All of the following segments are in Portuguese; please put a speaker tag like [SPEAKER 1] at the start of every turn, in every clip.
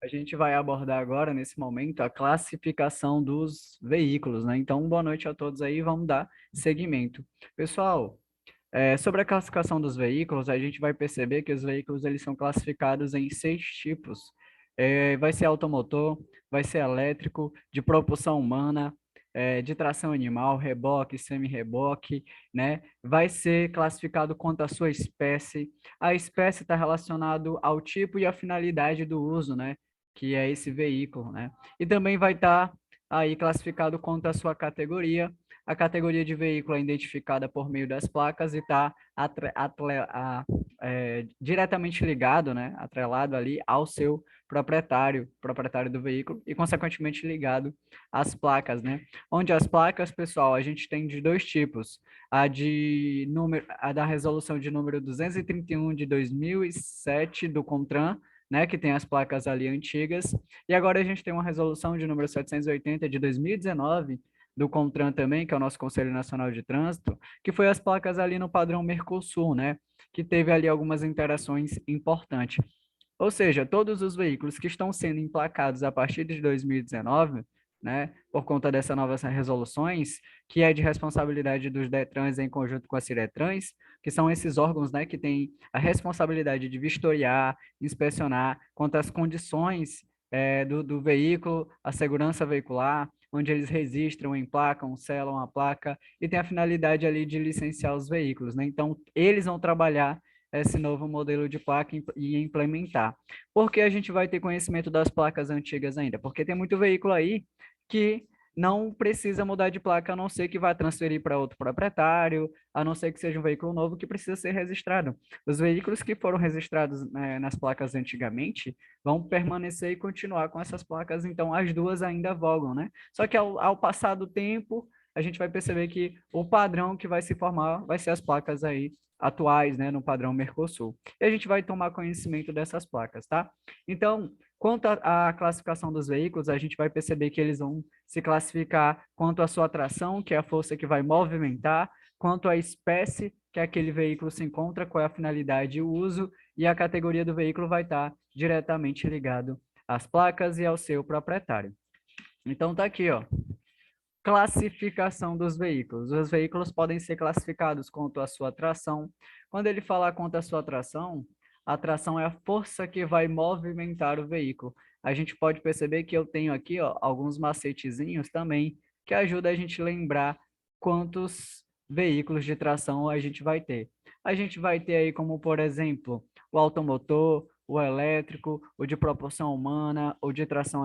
[SPEAKER 1] A gente vai abordar agora, nesse momento, a classificação dos veículos, né? Então, boa noite a todos aí, vamos dar seguimento. Pessoal, sobre a classificação dos veículos, a gente vai perceber que os veículos eles são classificados em 6 tipos. Vai ser automotor, vai ser elétrico, de propulsão humana, de tração animal, reboque, semi-reboque, né? Vai ser classificado quanto à sua espécie. A espécie está relacionado ao tipo e à finalidade do uso, né? Que é esse veículo, né? E também vai estar aí classificado quanto à sua categoria. A categoria de veículo é identificada por meio das placas e está diretamente ligado, né, atrelado ali ao seu proprietário do veículo e, consequentemente, ligado às placas, né? Onde as placas, pessoal, a gente tem de 2 tipos. A da resolução de número 231 de 2007 do CONTRAN, né, que tem as placas ali antigas, e agora a gente tem uma resolução de número 780 de 2019 do CONTRAN também, que é o nosso Conselho Nacional de Trânsito, que foi as placas ali no padrão Mercosul, né? Que teve ali algumas interações importantes. Ou seja, todos os veículos que estão sendo emplacados a partir de 2019, né, por conta dessas novas resoluções, que é de responsabilidade dos DETRANs em conjunto com a CIRETRANs, que são esses órgãos, né, que têm a responsabilidade de vistoriar, inspecionar quanto às condições do veículo, a segurança veicular, onde eles registram, emplacam, selam a placa e tem a finalidade ali de licenciar os veículos, né? Então, eles vão trabalhar esse novo modelo de placa e implementar. Por que a gente vai ter conhecimento das placas antigas ainda? Porque tem muito veículo aí que não precisa mudar de placa, a não ser que vá transferir para outro proprietário, a não ser que seja um veículo novo que precisa ser registrado. Os veículos que foram registrados, né, nas placas antigamente vão permanecer e continuar com essas placas, então as duas ainda vogam, né? Só que ao passar do tempo, a gente vai perceber que o padrão que vai se formar vai ser as placas aí atuais, né, no padrão Mercosul. E a gente vai tomar conhecimento dessas placas, tá? Então, quanto à classificação dos veículos, a gente vai perceber que eles vão se classificar quanto à sua tração, que é a força que vai movimentar, quanto à espécie que aquele veículo se encontra, qual é a finalidade e o uso, e a categoria do veículo vai estar diretamente ligado às placas e ao seu proprietário. Então, tá aqui, ó. Classificação dos veículos. Os veículos podem ser classificados quanto à sua tração. Quando ele falar quanto à sua tração, a tração é a força que vai movimentar o veículo. A gente pode perceber que eu tenho aqui, ó, alguns macetezinhos também que ajudam a gente a lembrar quantos veículos de tração a gente vai ter. A gente vai ter aí como, por exemplo, o automotor, o elétrico, o de propulsão humana, o de tração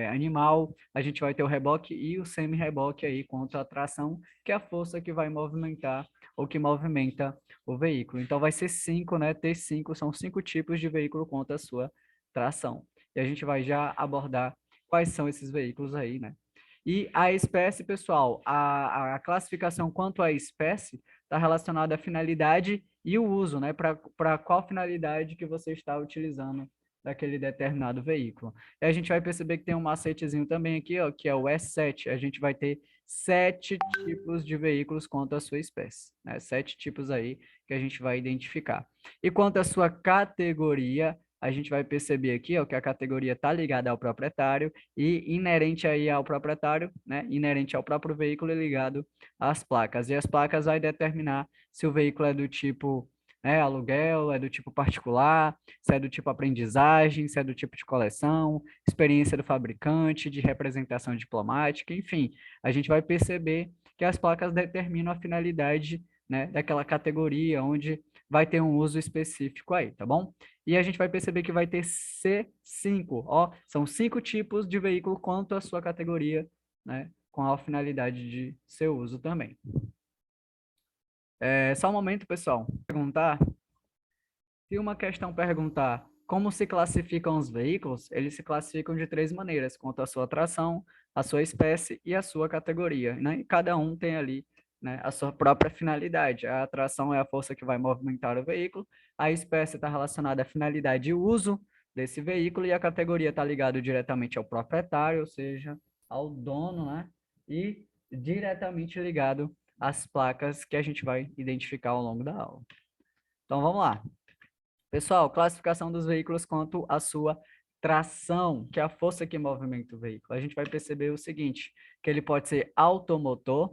[SPEAKER 1] animal. A gente vai ter o reboque e o semi-reboque aí contra a tração, que é a força que vai movimentar ou que movimenta o veículo. Então vai ser 5, né? T5 são 5 tipos de veículo contra a sua tração. E a gente vai já abordar quais são esses veículos aí, né? E a espécie, pessoal, a classificação quanto à espécie está relacionada à finalidade e o uso, né? Para qual finalidade que você está utilizando daquele determinado veículo. E a gente vai perceber que tem um macetezinho também aqui, ó, que é o S7. A gente vai ter 7 tipos de veículos quanto à sua espécie, né? 7 tipos aí que a gente vai identificar. E quanto à sua categoria, a gente vai perceber aqui, ó, que a categoria está ligada ao proprietário e inerente aí ao proprietário, né? Inerente ao próprio veículo e ligado às placas. E as placas vai determinar se o veículo é do tipo aluguel, é do tipo particular, se é do tipo aprendizagem, se é do tipo de coleção, experiência do fabricante, de representação diplomática, enfim, a gente vai perceber que as placas determinam a finalidade, né, daquela categoria, onde vai ter um uso específico aí, tá bom? E a gente vai perceber que vai ter C5, ó, são 5 tipos de veículo quanto à sua categoria, né, com a finalidade de seu uso também. Só um momento, pessoal. Perguntar. Se uma questão perguntar como se classificam os veículos, eles se classificam de 3 maneiras, quanto à sua tração, a sua espécie e a sua categoria, né? E cada um tem ali, né, a sua própria finalidade. A tração é a força que vai movimentar o veículo, a espécie está relacionada à finalidade e uso desse veículo, e a categoria está ligada diretamente ao proprietário, ou seja, ao dono, né? E diretamente ligado às placas que a gente vai identificar ao longo da aula. Então, vamos lá. Pessoal, classificação dos veículos quanto à sua tração, que é a força que movimenta o veículo, a gente vai perceber o seguinte, que ele pode ser automotor,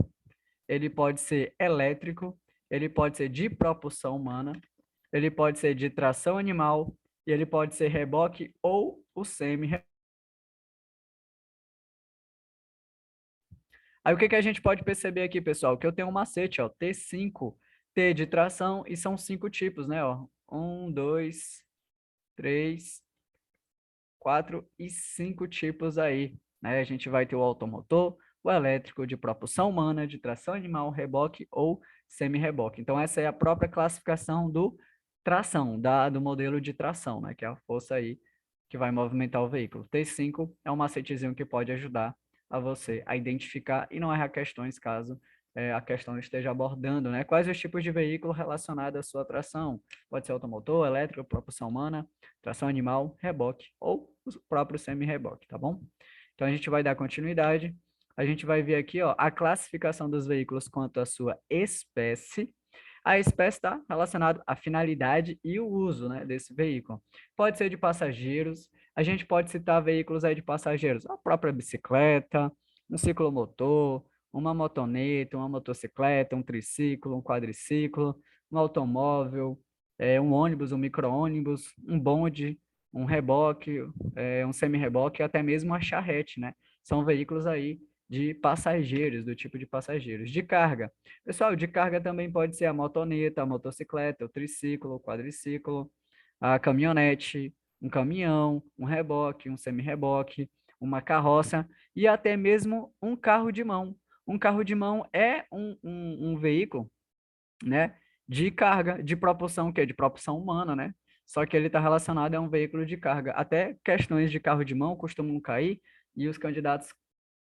[SPEAKER 1] ele pode ser elétrico, ele pode ser de propulsão humana, ele pode ser de tração animal, e ele pode ser reboque ou o semi-reboque. Aí o que a gente pode perceber aqui, pessoal? Que eu tenho um macete, ó, T5, T de tração, e são 5 tipos, né? Ó. 1, 2, 3, 4 e 5 tipos aí, né? A gente vai ter o automotor, o elétrico de propulsão humana, de tração animal, reboque ou semi-reboque. Então, essa é a própria classificação do tração, do modelo de tração, né? Que é a força aí que vai movimentar o veículo. T5 é um macetezinho que pode ajudar a você a identificar e não errar questões caso a questão esteja abordando, né? Quais os tipos de veículo relacionados à sua tração? Pode ser automotor, elétrico, propulsão humana, tração animal, reboque ou o próprio semi-reboque, tá bom? Então a gente vai dar continuidade. A gente vai ver aqui, ó, a classificação dos veículos quanto à sua espécie. A espécie está relacionada à finalidade e o uso, né, desse veículo. Pode ser de passageiros, a gente pode citar veículos aí de passageiros, a própria bicicleta, um ciclomotor, uma motoneta, uma motocicleta, um triciclo, um quadriciclo, um automóvel, um ônibus, um micro-ônibus, um bonde, um reboque, um semi-reboque, até mesmo uma charrete, né? São veículos aí de passageiros, do tipo de passageiros. De carga. Pessoal, de carga também pode ser a motoneta, a motocicleta, o triciclo, o quadriciclo, a caminhonete, um caminhão, um reboque, um semi-reboque, uma carroça e até mesmo um carro de mão. Um carro de mão é um veículo, né, de carga, de propulsão, que é de propulsão humana, né? Só que ele está relacionado a um veículo de carga. Até questões de carro de mão costumam cair e os candidatos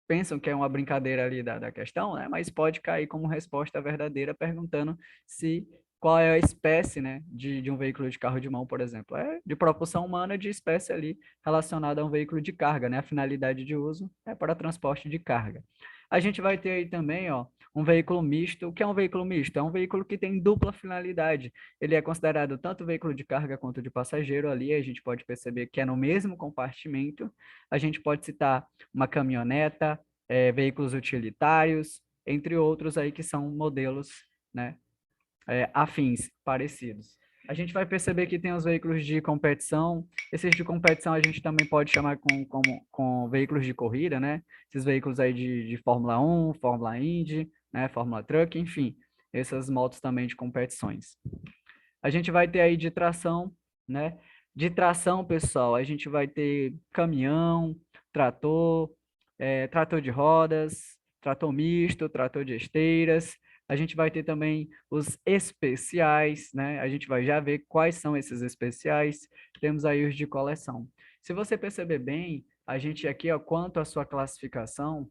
[SPEAKER 1] pensam que é uma brincadeira ali da questão, né? Mas pode cair como resposta verdadeira perguntando se qual é a espécie, né, de um veículo de carro de mão, por exemplo. É de propulsão humana de espécie ali relacionada a um veículo de carga, né? A finalidade de uso é para transporte de carga. A gente vai ter aí também, ó, um veículo misto. O que é um veículo misto? É um veículo que tem dupla finalidade. Ele é considerado tanto veículo de carga quanto de passageiro ali. A gente pode perceber que é no mesmo compartimento. A gente pode citar uma caminhoneta, veículos utilitários, entre outros aí que são modelos, né, afins, parecidos. A gente vai perceber que tem os veículos de competição. Esses de competição a gente também pode chamar com veículos de corrida, né? Esses veículos aí de Fórmula 1, Fórmula Indy, né? Fórmula Truck, enfim. Essas motos também de competições. A gente vai ter aí de tração, né? De tração, pessoal, a gente vai ter caminhão, trator, trator de rodas, trator misto, trator de esteiras. A gente vai ter também os especiais, né? A gente vai já ver quais são esses especiais. Temos aí os de coleção. Se você perceber bem, a gente aqui, ó, quanto à sua classificação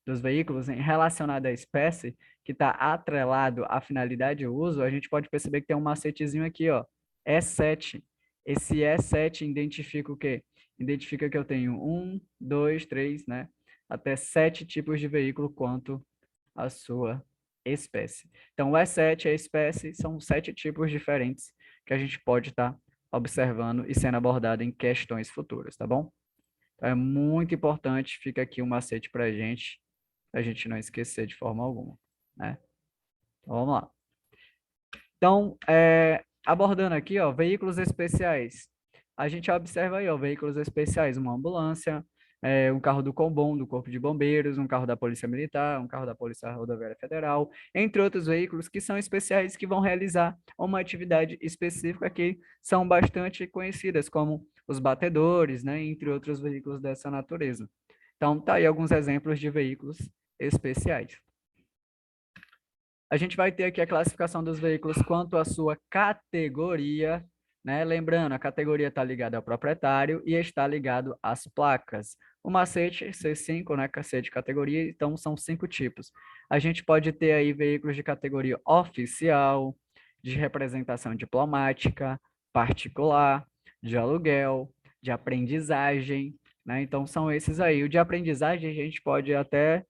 [SPEAKER 1] dos veículos em relacionado à espécie, que está atrelado à finalidade de uso, a gente pode perceber que tem um macetezinho aqui, ó, E7. Esse E7 identifica o quê? Identifica que eu tenho 1, 2, 3, né? Até 7 tipos de veículo quanto à sua espécie. Então, o E7 e a espécie são 7 tipos diferentes que a gente pode estar observando e sendo abordado em questões futuras, tá bom? Então, é muito importante, fica aqui um macete para a gente não esquecer de forma alguma, né? Então, vamos lá. Então, abordando aqui, ó, veículos especiais. A gente observa aí, ó, veículos especiais, uma ambulância, um carro do Combom, do Corpo de Bombeiros, um carro da Polícia Militar, um carro da Polícia Rodoviária Federal, entre outros veículos que são especiais que vão realizar uma atividade específica que são bastante conhecidas, como os batedores, né, entre outros veículos dessa natureza. Então, tá aí alguns exemplos de veículos especiais. A gente vai ter aqui a classificação dos veículos quanto à sua categoria, né? Lembrando, a categoria está ligada ao proprietário e está ligado às placas. O macete C5, né? C de categoria, então são 5 tipos. A gente pode ter aí veículos de categoria oficial, de representação diplomática, particular, de aluguel, de aprendizagem, né? Então são esses aí. O de aprendizagem a gente pode até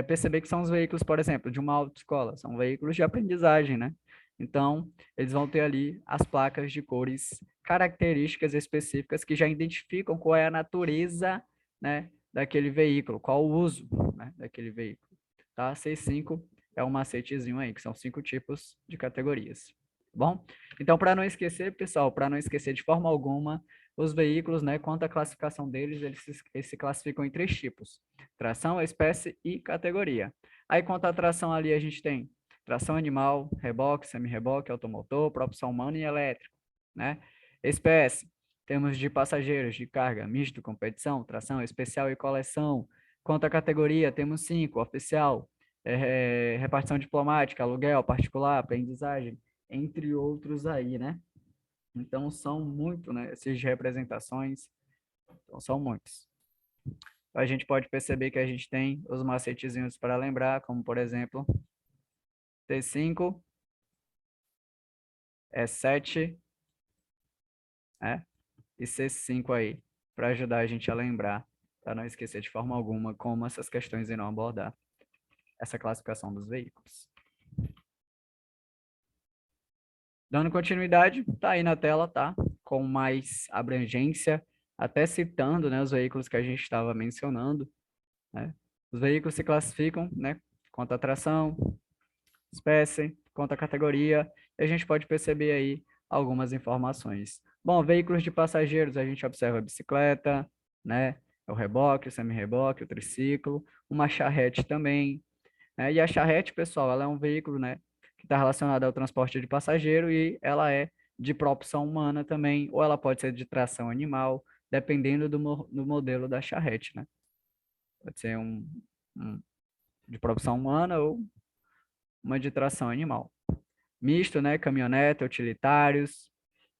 [SPEAKER 1] perceber que são os veículos, por exemplo, de uma autoescola, são veículos de aprendizagem, né? Então, eles vão ter ali as placas de cores características específicas que já identificam qual é a natureza, né, daquele veículo, qual o uso, né, daquele veículo. Tá? C5 é um macetezinho aí, que são 5 tipos de categorias. Bom? Então, para não esquecer, pessoal, para não esquecer de forma alguma, os veículos, né, quanto à classificação deles, eles se classificam em 3 tipos: tração, espécie e categoria. Aí, quanto à tração ali, a gente tem tração animal, reboque, semi-reboque, automotor, propulsão humana e elétrico, né? Espécie, temos de passageiros, de carga, misto, competição, tração especial e coleção. Quanto à categoria, temos 5: oficial, repartição diplomática, aluguel, particular, aprendizagem, entre outros aí, né? Então, são muito, né, essas representações, então, são muitos. A gente pode perceber que a gente tem os macetezinhos para lembrar, como, por exemplo, T5 é 7, né? E C5 aí, para ajudar a gente a lembrar, para não esquecer de forma alguma como essas questões irão abordar essa classificação dos veículos. Dando continuidade, tá aí na tela, tá? Com mais abrangência, até citando, né, os veículos que a gente estava mencionando, né? Os veículos se classificam, né, quanto à tração, espécie, quanto à categoria, e a gente pode perceber aí algumas informações. Bom, veículos de passageiros, a gente observa a bicicleta, né, o reboque, o semi-reboque, o triciclo, uma charrete também, né? E a charrete, pessoal, ela é um veículo, né, que está relacionado ao transporte de passageiro e ela é de propulsão humana também, ou ela pode ser de tração animal, dependendo do modelo da charrete, né? Pode ser um de propulsão humana ou uma de tração animal. Misto, né? Caminhonete, utilitários,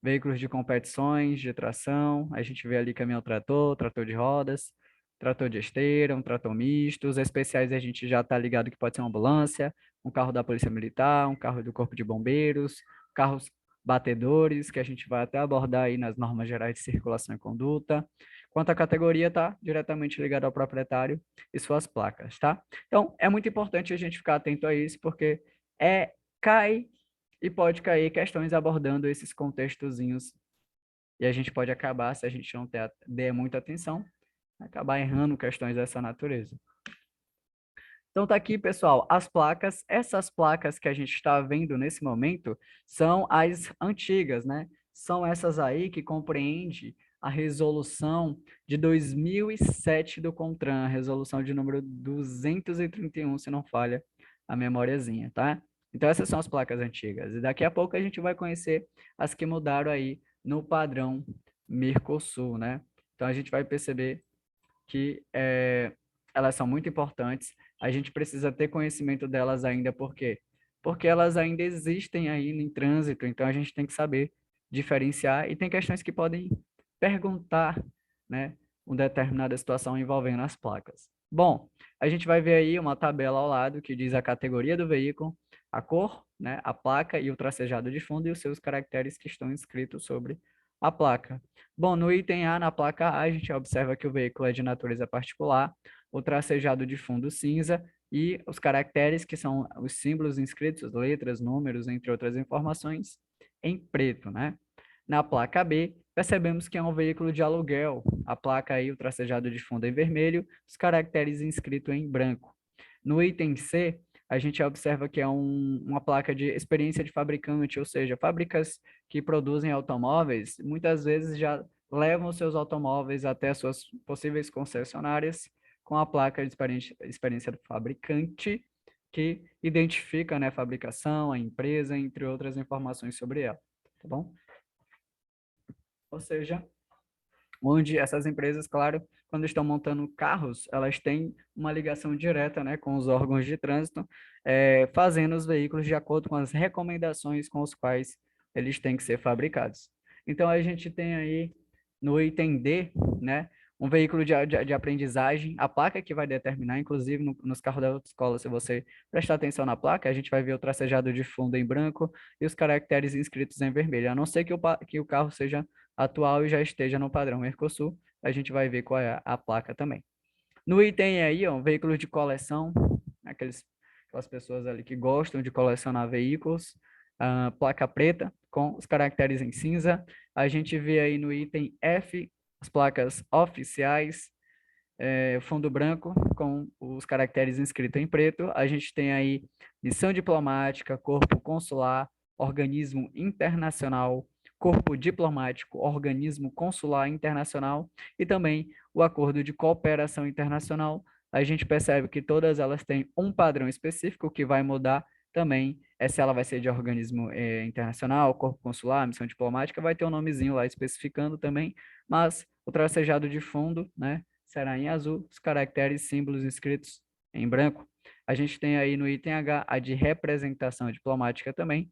[SPEAKER 1] veículos de competições, de tração. A gente vê ali caminhão-trator, trator de rodas, trator de esteira, um trator misto. Os especiais a gente já está ligado que pode ser uma ambulância, um carro da Polícia Militar, um carro do Corpo de Bombeiros, carros batedores, que a gente vai até abordar aí nas normas gerais de circulação e conduta. Quanto à categoria, está diretamente ligado ao proprietário e suas placas, tá? Então, é muito importante a gente ficar atento a isso, porque cai e pode cair questões abordando esses contextozinhos e a gente pode acabar, se a gente não der muita atenção, acabar errando questões dessa natureza. Então tá aqui, pessoal, as placas. Essas placas que a gente está vendo nesse momento são as antigas, né? São essas aí que compreende a resolução de 2007 do CONTRAN, a resolução de número 231, se não falha a memoriazinha, tá? Então essas são as placas antigas. E daqui a pouco a gente vai conhecer as que mudaram aí no padrão Mercosul, né? Então a gente vai perceber que elas são muito importantes. A gente precisa ter conhecimento delas ainda, por quê? Porque elas ainda existem aí em trânsito, então a gente tem que saber diferenciar e tem questões que podem perguntar, né, uma determinada situação envolvendo as placas. Bom, a gente vai ver aí uma tabela ao lado que diz a categoria do veículo, a cor, né, a placa e o tracejado de fundo e os seus caracteres que estão inscritos sobre a placa. Bom, no item A, na placa A, a gente observa que o veículo é de natureza particular, o tracejado de fundo cinza e os caracteres, que são os símbolos inscritos, letras, números, entre outras informações, em preto, né? Na placa B, percebemos que é um veículo de aluguel. A placa aí, o tracejado de fundo em vermelho, os caracteres inscritos em branco. No item C, a gente observa que é uma placa de experiência de fabricante, ou seja, fábricas que produzem automóveis, muitas vezes já levam seus automóveis até suas possíveis concessionárias com a placa de experiência do fabricante, que identifica, né, a fabricação, a empresa, entre outras informações sobre ela, tá bom? Ou seja, onde essas empresas, claro, quando estão montando carros, elas têm uma ligação direta, né, com os órgãos de trânsito, fazendo os veículos de acordo com as recomendações com os quais eles têm que ser fabricados. Então, a gente tem aí no item D, né, um veículo de aprendizagem, a placa que vai determinar, inclusive nos carros da autoescola, se você prestar atenção na placa, a gente vai ver o tracejado de fundo em branco e os caracteres inscritos em vermelho, a não ser que o carro seja atual e já esteja no padrão Mercosul, a gente vai ver qual é a placa também. No item aí, ó, veículos de coleção, aquelas pessoas ali que gostam de colecionar veículos, a placa preta com os caracteres em cinza. A gente vê aí no item F as placas oficiais, fundo branco com os caracteres escritos em preto. A gente tem aí missão diplomática, corpo consular, organismo internacional, corpo diplomático, organismo consular internacional e também o acordo de cooperação internacional. A gente percebe que todas elas têm um padrão específico que vai mudar também, se ela vai ser de organismo internacional, corpo consular, missão diplomática, vai ter um nomezinho lá especificando também, mas o tracejado de fundo, né, será em azul, os caracteres e símbolos escritos em branco. A gente tem aí no item H a de representação diplomática também,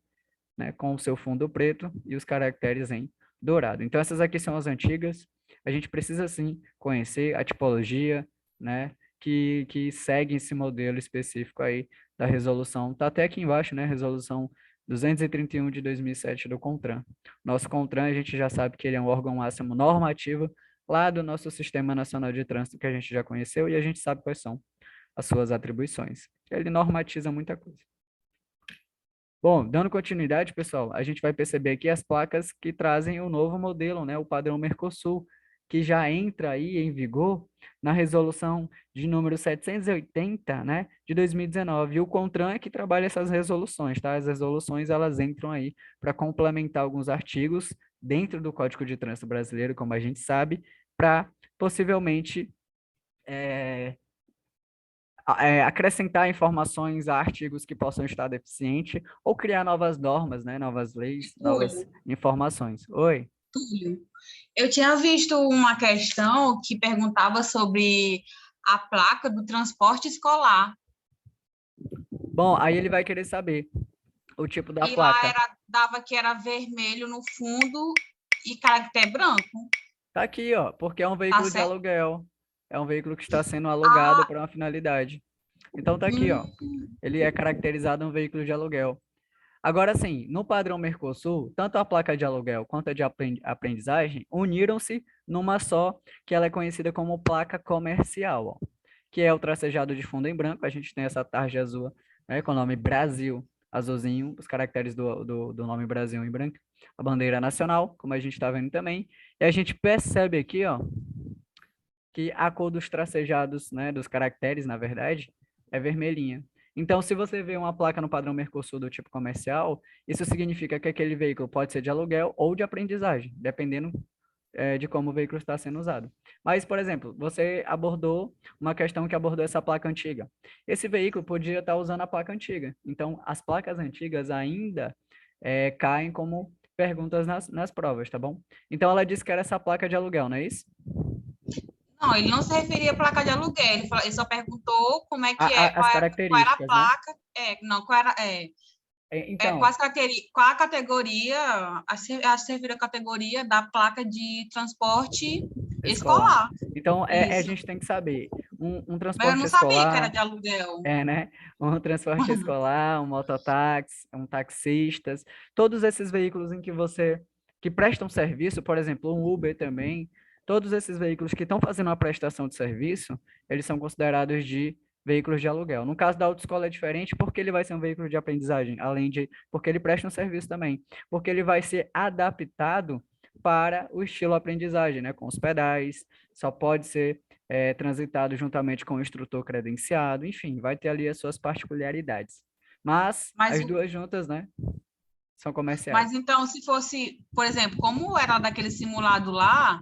[SPEAKER 1] né, com o seu fundo preto e os caracteres em dourado. Então, essas aqui são as antigas. A gente precisa, sim, conhecer a tipologia, né, que segue esse modelo específico aí da resolução. Está até aqui embaixo, né, resolução 231 de 2007 do CONTRAN. Nosso CONTRAN, a gente já sabe que ele é um órgão máximo normativo lá do nosso Sistema Nacional de Trânsito, que a gente já conheceu, e a gente sabe quais são as suas atribuições. Ele normatiza muita coisa. Bom, dando continuidade, pessoal, a gente vai perceber aqui as placas que trazem o novo modelo, né, o padrão Mercosul, que já entra aí em vigor na resolução de número 780, né, de 2019. E o CONTRAN é que trabalha essas resoluções, tá? As resoluções, elas entram aí para complementar alguns artigos dentro do Código de Trânsito Brasileiro, como a gente sabe, para possivelmente acrescentar informações a artigos que possam estar deficientes ou criar novas normas, né, novas leis, novas
[SPEAKER 2] Túlio,
[SPEAKER 1] informações. Oi?
[SPEAKER 2] Túlio, eu tinha visto uma questão que perguntava sobre a placa do transporte escolar.
[SPEAKER 1] Bom, aí ele vai querer saber o tipo da
[SPEAKER 2] E lá
[SPEAKER 1] placa.
[SPEAKER 2] dava que era vermelho no fundo e caractere branco.
[SPEAKER 1] Tá aqui, ó, porque é um
[SPEAKER 2] Tá
[SPEAKER 1] veículo de
[SPEAKER 2] certo?
[SPEAKER 1] aluguel. É um veículo que está sendo alugado
[SPEAKER 2] Ah,
[SPEAKER 1] para uma finalidade. Então tá aqui, ó. Ele é caracterizado um veículo de aluguel. Agora sim, no padrão Mercosul, tanto a placa de aluguel quanto a de aprendizagem uniram-se numa só, que ela é conhecida como placa comercial, ó, que é o tracejado de fundo em branco. A gente tem essa tarja azul, né, com o nome Brasil, azulzinho, os caracteres do nome Brasil em branco, a bandeira nacional, como a gente está vendo também. E a gente percebe aqui, ó, que a cor dos tracejados, né, dos caracteres, na verdade, é vermelhinha. Então, se você vê uma placa no padrão Mercosul do tipo comercial, isso significa que aquele veículo pode ser de aluguel ou de aprendizagem, dependendo de como o veículo está sendo usado. Mas, por exemplo, você abordou uma questão que abordou essa placa antiga. Esse veículo podia estar usando a placa antiga. Então, as placas antigas ainda caem como perguntas nas provas, tá bom? Então, ela disse que era essa placa de aluguel, não é isso?
[SPEAKER 2] não, ele não se referia à placa de aluguel, ele só perguntou como é que é,
[SPEAKER 1] As
[SPEAKER 2] qual era a
[SPEAKER 1] características, né?
[SPEAKER 2] placa, não, qual era,
[SPEAKER 1] Então,
[SPEAKER 2] qual a categoria, a servir a categoria da placa de transporte
[SPEAKER 1] escolar.
[SPEAKER 2] escolar.
[SPEAKER 1] Então, a
[SPEAKER 2] Isso.
[SPEAKER 1] gente tem que saber, um
[SPEAKER 2] Mas eu
[SPEAKER 1] transporte
[SPEAKER 2] não sabia que era
[SPEAKER 1] escolar,
[SPEAKER 2] de aluguel.
[SPEAKER 1] né? Um transporte escolar, um mototáxi, um taxistas, todos esses veículos em que que prestam serviço, por exemplo, um Uber também, todos esses veículos que estão fazendo uma prestação de serviço, eles são considerados de veículos de aluguel. No caso da autoescola é diferente porque ele vai ser um veículo de aprendizagem, além de, porque ele presta um serviço também, porque ele vai ser adaptado para o estilo aprendizagem, né? Com os pedais, só pode ser transitado juntamente com o instrutor credenciado, enfim, vai ter ali as suas particularidades. Mas
[SPEAKER 2] Mas,
[SPEAKER 1] as duas juntas, né, são comerciais.
[SPEAKER 2] mas então, se fosse, por exemplo, como era daquele simulado lá,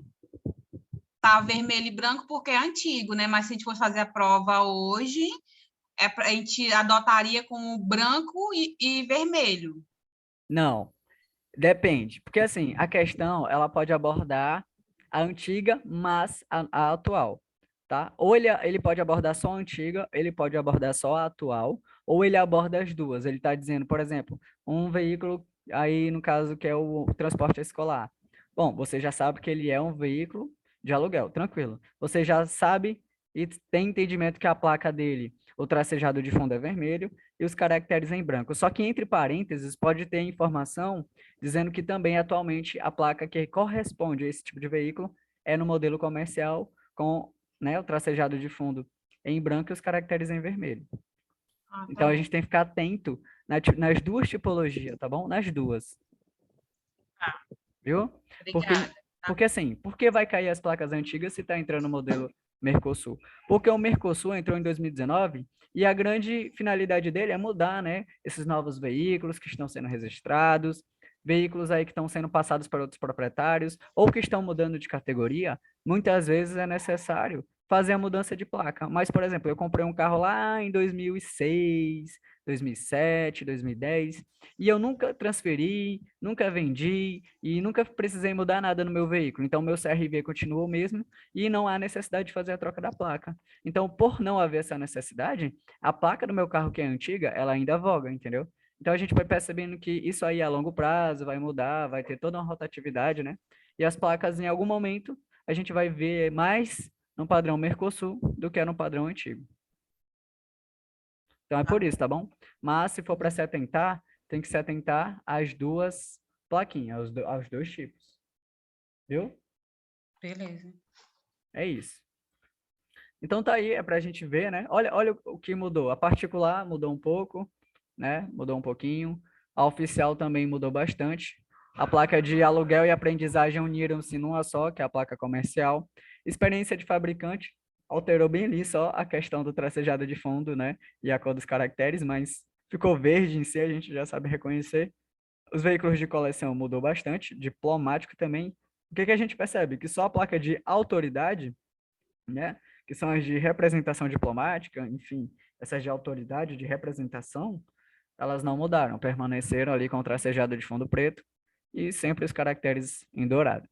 [SPEAKER 2] tá vermelho e branco porque é antigo, né? Mas se a gente fosse fazer a prova hoje, a gente adotaria como branco e vermelho.
[SPEAKER 1] Não, depende, porque assim, a questão, ela pode abordar a antiga, mas a atual, tá? Ou ele pode abordar só a antiga, ele pode abordar só a atual, ou ele aborda as duas. Ele está dizendo, por exemplo, um veículo, aí no caso que é o transporte escolar. Bom, você já sabe que ele é um veículo de aluguel, tranquilo. Você já sabe e tem entendimento que a placa dele, o tracejado de fundo é vermelho e os caracteres em branco. Só que entre parênteses pode ter informação dizendo que também atualmente a placa que corresponde a esse tipo de veículo é no modelo comercial com, né, o tracejado de fundo em branco e os caracteres em vermelho.
[SPEAKER 2] Ah, tá
[SPEAKER 1] Então, a
[SPEAKER 2] bom.
[SPEAKER 1] gente tem que ficar atento nas duas tipologias, tá bom? Nas duas,
[SPEAKER 2] Tá,
[SPEAKER 1] viu? Porque,
[SPEAKER 2] obrigada. Tá.
[SPEAKER 1] porque assim, por que vai cair as placas antigas se está entrando o modelo Mercosul? Porque o Mercosul entrou em 2019 e a grande finalidade dele é mudar, né, esses novos veículos que estão sendo registrados, veículos aí que estão sendo passados para outros proprietários ou que estão mudando de categoria, muitas vezes é necessário fazer a mudança de placa. Mas, por exemplo, eu comprei um carro lá em 2006, 2007, 2010, e eu nunca transferi, nunca vendi e nunca precisei mudar nada no meu veículo. Então, meu CRV continua o mesmo e não há necessidade de fazer a troca da placa. Então, por não haver essa necessidade, a placa do meu carro que é antiga, ela ainda voga, entendeu? Então, a gente vai percebendo que isso aí a longo prazo vai mudar, vai ter toda uma rotatividade, né? E as placas, em algum momento, a gente vai ver mais no padrão Mercosul do que no padrão antigo. Então é
[SPEAKER 2] Tá
[SPEAKER 1] por
[SPEAKER 2] bom.
[SPEAKER 1] isso, tá bom? Mas se for para se atentar, tem que se atentar às duas plaquinhas, aos dois tipos, viu?
[SPEAKER 2] Beleza.
[SPEAKER 1] É isso. Então tá aí, é para a gente ver, né? Olha o que mudou. A particular mudou um pouco, né? Mudou um pouquinho. A oficial também mudou bastante. A placa de aluguel e aprendizagem uniram-se numa só, que é a placa comercial. Experiência de fabricante alterou bem ali só a questão do tracejado de fundo, né? E a cor dos caracteres, mas ficou verde em si, a gente já sabe reconhecer. Os veículos de coleção mudou bastante, diplomático também. O que que a gente percebe? Que só a placa de autoridade, né, que são as de representação diplomática, enfim, essas de autoridade, de representação, elas não mudaram, permaneceram ali com o tracejado de fundo preto e sempre os caracteres em dourado.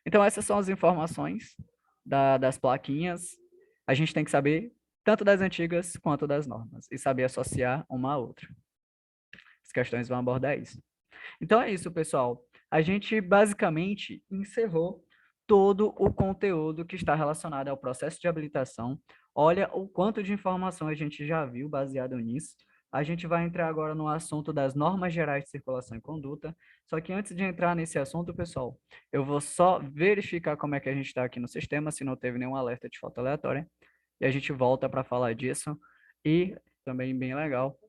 [SPEAKER 1] Então, essas são as informações das plaquinhas. A gente tem que saber tanto das antigas quanto das normas e saber associar uma à outra. As questões vão abordar isso. Então é isso, pessoal. A gente basicamente encerrou todo o conteúdo que está relacionado ao processo de habilitação. Olha o quanto de informação a gente já viu baseado nisso. A gente vai entrar agora no assunto das normas gerais de circulação e conduta. Só que antes de entrar nesse assunto, pessoal, eu vou só verificar como é que a gente está aqui no sistema, se não teve nenhum alerta de falta aleatória. E a gente volta para falar disso. E também bem legal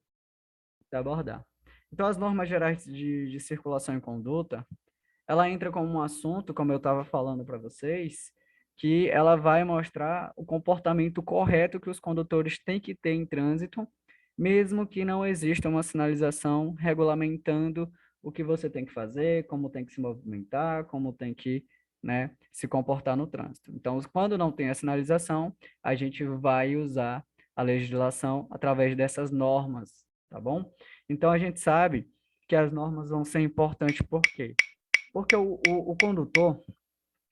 [SPEAKER 1] de abordar. Então, as normas gerais de circulação e conduta, ela entra como um assunto, como eu estava falando para vocês, que ela vai mostrar o comportamento correto que os condutores têm que ter em trânsito, mesmo que não exista uma sinalização regulamentando o que você tem que fazer, como tem que se movimentar, como tem que, né, se comportar no trânsito. Então, quando não tem a sinalização, a gente vai usar a legislação através dessas normas, tá bom? Então, a gente sabe que as normas vão ser importantes por quê? Porque o condutor,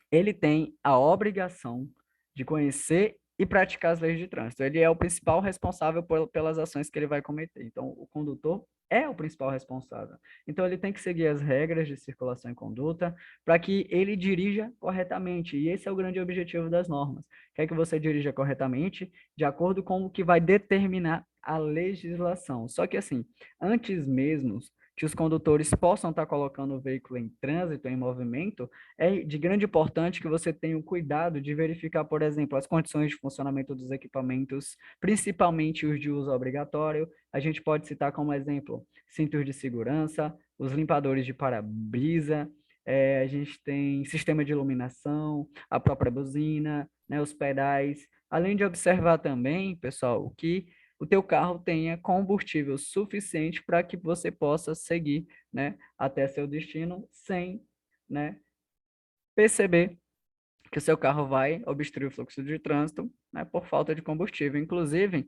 [SPEAKER 1] ele tem a obrigação de conhecer e praticar as leis de trânsito. Ele é o principal responsável pelas ações que ele vai cometer. Então, o condutor é o principal responsável. Então, ele tem que seguir as regras de circulação e conduta para que ele dirija corretamente. E esse é o grande objetivo das normas. Quer que você dirija corretamente de acordo com o que vai determinar a legislação. Só que, assim, antes mesmo que os condutores possam estar colocando o veículo em trânsito, em movimento, é de grande importância que você tenha o cuidado de verificar, por exemplo, as condições de funcionamento dos equipamentos, principalmente os de uso obrigatório. A gente pode citar como exemplo cintos de segurança, os limpadores de para-brisa, a gente tem sistema de iluminação, a própria buzina, né, os pedais, além de observar também, pessoal, que o teu carro tenha combustível suficiente para que você possa seguir, né, até seu destino sem, né, perceber que o seu carro vai obstruir o fluxo de trânsito, né, por falta de combustível. Inclusive,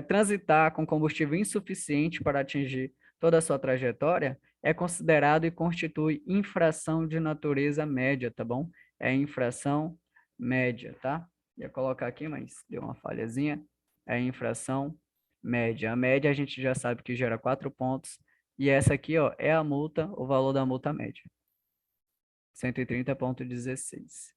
[SPEAKER 1] transitar com combustível insuficiente para atingir toda a sua trajetória é considerado e constitui infração de natureza média, tá bom? É infração média, tá? Ia colocar aqui, mas deu uma falhazinha. É infração média. A média a gente já sabe que gera 4 pontos. E essa aqui, ó, é a multa, o valor da multa média. 130,16.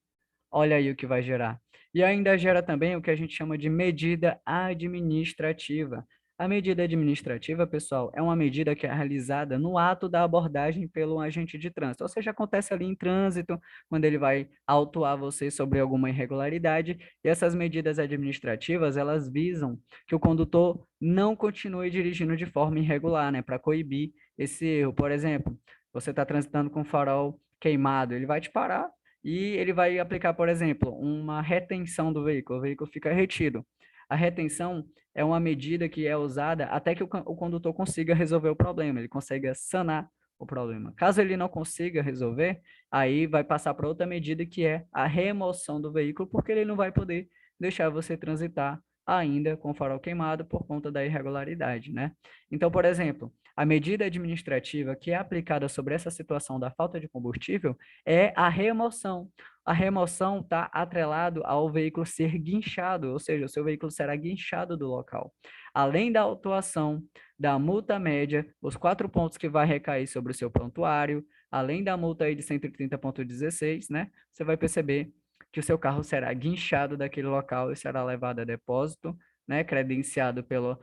[SPEAKER 1] Olha aí o que vai gerar. E ainda gera também o que a gente chama de medida administrativa. A medida administrativa, pessoal, é uma medida que é realizada no ato da abordagem pelo agente de trânsito, ou seja, acontece ali em trânsito, quando ele vai autuar você sobre alguma irregularidade, e essas medidas administrativas, elas visam que o condutor não continue dirigindo de forma irregular, né, para coibir esse erro. Por exemplo, você está transitando com o farol queimado, ele vai te parar e ele vai aplicar, por exemplo, uma retenção do veículo, o veículo fica retido. A retenção é uma medida que é usada até que o condutor consiga resolver o problema, ele consiga sanar o problema. Caso ele não consiga resolver, aí vai passar para outra medida que é a remoção do veículo, porque ele não vai poder deixar você transitar ainda com o farol queimado por conta da irregularidade, né? Então, por exemplo, a medida administrativa que é aplicada sobre essa situação da falta de combustível é a remoção. A remoção está atrelado ao veículo ser guinchado, ou seja, o seu veículo será guinchado do local. Além da autuação, da multa média, os 4 pontos que vai recair sobre o seu prontuário, além da multa aí de 130,16, né? Você vai perceber que o seu carro será guinchado daquele local e será levado a depósito, né? Credenciado pelo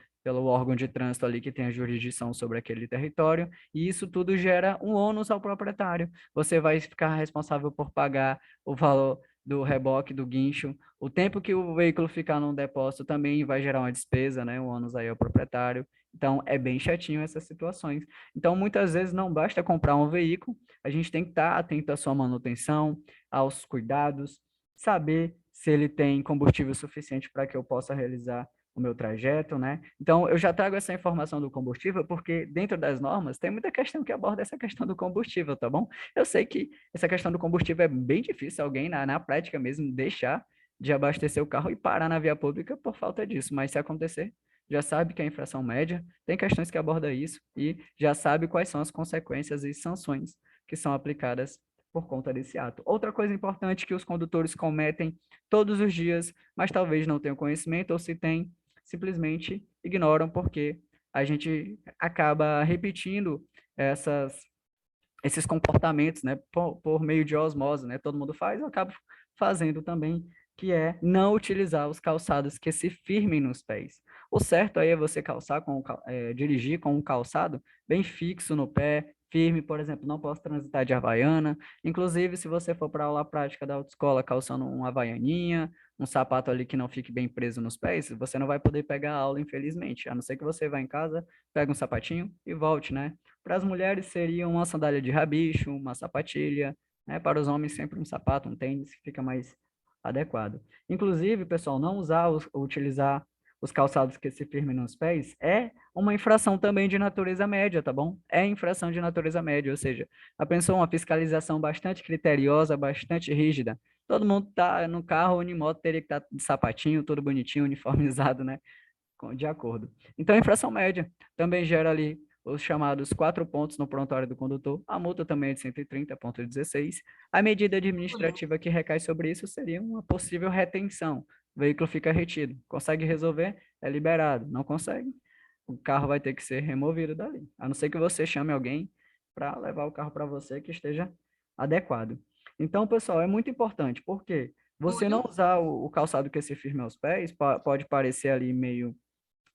[SPEAKER 1] órgão de trânsito ali que tem a jurisdição sobre aquele território, e isso tudo gera um ônus ao proprietário. Você vai ficar responsável por pagar o valor do reboque, do guincho, o tempo que o veículo ficar num depósito também vai gerar uma despesa, né? Um ônus aí ao proprietário. Então, é bem chatinho essas situações. Então, muitas vezes não basta comprar um veículo, a gente tem que estar atento à sua manutenção, aos cuidados, saber se ele tem combustível suficiente para que eu possa realizar o meu trajeto, né? Então, eu já trago essa informação do combustível porque dentro das normas tem muita questão que aborda essa questão do combustível, tá bom? Eu sei que essa questão do combustível é bem difícil alguém na prática mesmo deixar de abastecer o carro e parar na via pública por falta disso, mas se acontecer, já sabe que é infração média, tem questões que aborda isso e já sabe quais são as consequências e sanções que são aplicadas por conta desse ato. Outra coisa importante que os condutores cometem todos os dias, mas talvez não tenham conhecimento, ou se tem, simplesmente ignoram, porque a gente acaba repetindo esses comportamentos, né, por meio de osmose, né, todo mundo faz, eu acabo fazendo também, que é não utilizar os calçados que se firmem nos pés. O certo aí é você dirigir com um calçado bem fixo no pé, firme, por exemplo, não posso transitar de Havaiana, inclusive se você for para a aula prática da autoescola calçando uma Havaianinha, um sapato ali que não fique bem preso nos pés, você não vai poder pegar a aula, infelizmente, a não ser que você vá em casa, pegue um sapatinho e volte, né? Para as mulheres seria uma sandália de rabicho, uma sapatilha, né? Para os homens sempre um sapato, um tênis, que fica mais adequado. Inclusive, pessoal, não utilizar os calçados que se firmem nos pés é uma infração também de natureza média, tá bom? É infração de natureza média, ou seja, a pessoa uma fiscalização bastante criteriosa, bastante rígida. Todo mundo tá no carro ou em moto teria que estar de sapatinho, todo bonitinho, uniformizado, né? De acordo. Então, a infração média também gera ali os chamados 4 pontos no prontuário do condutor. A multa também é de 130,16. A medida administrativa que recai sobre isso seria uma possível retenção. O veículo fica retido. Consegue resolver? É liberado. Não consegue? O carro vai ter que ser removido dali. A não ser que você chame alguém para levar o carro para você que esteja adequado. Então, pessoal, é muito importante, porque você não usar o calçado que se firme aos pés pode parecer ali meio,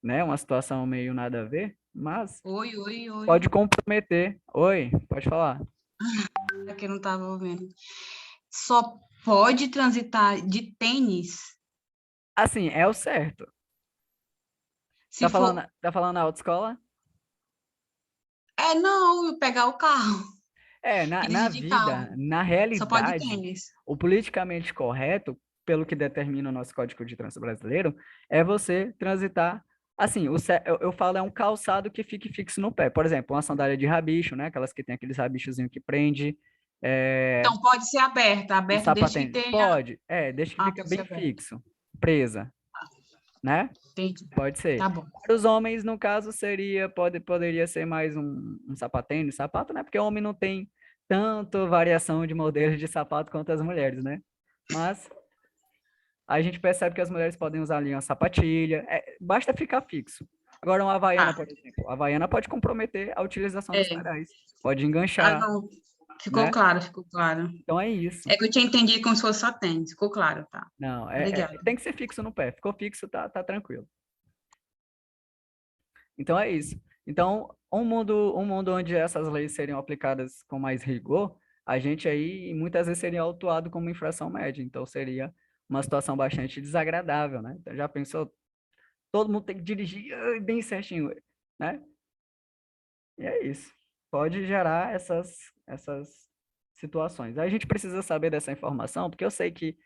[SPEAKER 1] né, uma situação meio nada a ver, mas
[SPEAKER 2] Oi, oi, oi.
[SPEAKER 1] pode comprometer. Oi, pode falar.
[SPEAKER 2] Aqui eu não estava ouvindo. Só pode transitar de tênis
[SPEAKER 1] Assim, é o certo.
[SPEAKER 2] se for.
[SPEAKER 1] Tá falando na autoescola?
[SPEAKER 2] É, não, eu pegar o carro,
[SPEAKER 1] Na
[SPEAKER 2] dirigir de
[SPEAKER 1] vida,
[SPEAKER 2] carro.
[SPEAKER 1] na
[SPEAKER 2] Só pode
[SPEAKER 1] realidade,
[SPEAKER 2] tênis.
[SPEAKER 1] o politicamente correto, pelo que determina o nosso Código de Trânsito Brasileiro, é você transitar. Assim, eu falo é um calçado que fique fixo no pé. Por exemplo, uma sandália de rabicho, né? Aquelas que tem aqueles rabichozinhos que prende.
[SPEAKER 2] Então pode ser aberta,
[SPEAKER 1] Um
[SPEAKER 2] aberto desde que
[SPEAKER 1] sapatênis.
[SPEAKER 2] tenha.
[SPEAKER 1] Pode, desde que
[SPEAKER 2] Ah,
[SPEAKER 1] fica
[SPEAKER 2] pode ser
[SPEAKER 1] bem
[SPEAKER 2] aberto.
[SPEAKER 1] fixo, presa, né?
[SPEAKER 2] Entendi.
[SPEAKER 1] Pode ser.
[SPEAKER 2] Tá bom.
[SPEAKER 1] Para os homens, no caso, poderia ser mais um sapatênis, sapato, né? Porque o homem não tem tanto variação de modelos de sapato quanto as mulheres, né? Mas a gente percebe que as mulheres podem usar ali uma sapatilha, basta ficar fixo. Agora, uma havaiana,
[SPEAKER 2] Tá.
[SPEAKER 1] por exemplo, a havaiana pode comprometer a utilização dos
[SPEAKER 2] É.
[SPEAKER 1] pedais, pode
[SPEAKER 2] Ah,
[SPEAKER 1] enganchar,
[SPEAKER 2] não. Ficou
[SPEAKER 1] né?
[SPEAKER 2] claro, ficou claro.
[SPEAKER 1] Então é isso.
[SPEAKER 2] É que eu tinha entendido como se fosse só tênis. Ficou claro, tá?
[SPEAKER 1] Não,
[SPEAKER 2] Obrigada.
[SPEAKER 1] tem que ser fixo no pé. Ficou fixo, tá tranquilo. Então é isso. Então, um mundo onde essas leis seriam aplicadas com mais rigor, a gente aí muitas vezes seria autuado como infração média. Então seria uma situação bastante desagradável, né? Então já pensou, todo mundo tem que dirigir bem certinho, né? E é isso. Pode gerar essas situações. A gente precisa saber dessa informação, porque eu sei que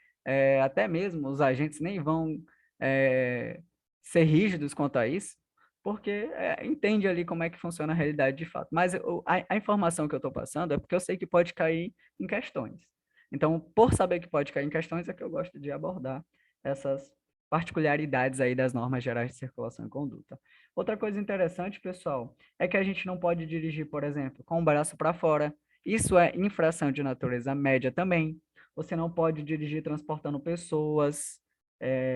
[SPEAKER 1] até mesmo os agentes nem vão é, ser rígidos quanto a isso, porque entende ali como é que funciona a realidade de fato. Mas a informação que eu estou passando é porque eu sei que pode cair em questões. Então, por saber que pode cair em questões, é que eu gosto de abordar essas particularidades aí das normas gerais de circulação e conduta. Outra coisa interessante, pessoal, é que a gente não pode dirigir, por exemplo, com o braço para fora. Isso é infração de natureza média também. Você não pode dirigir transportando pessoas,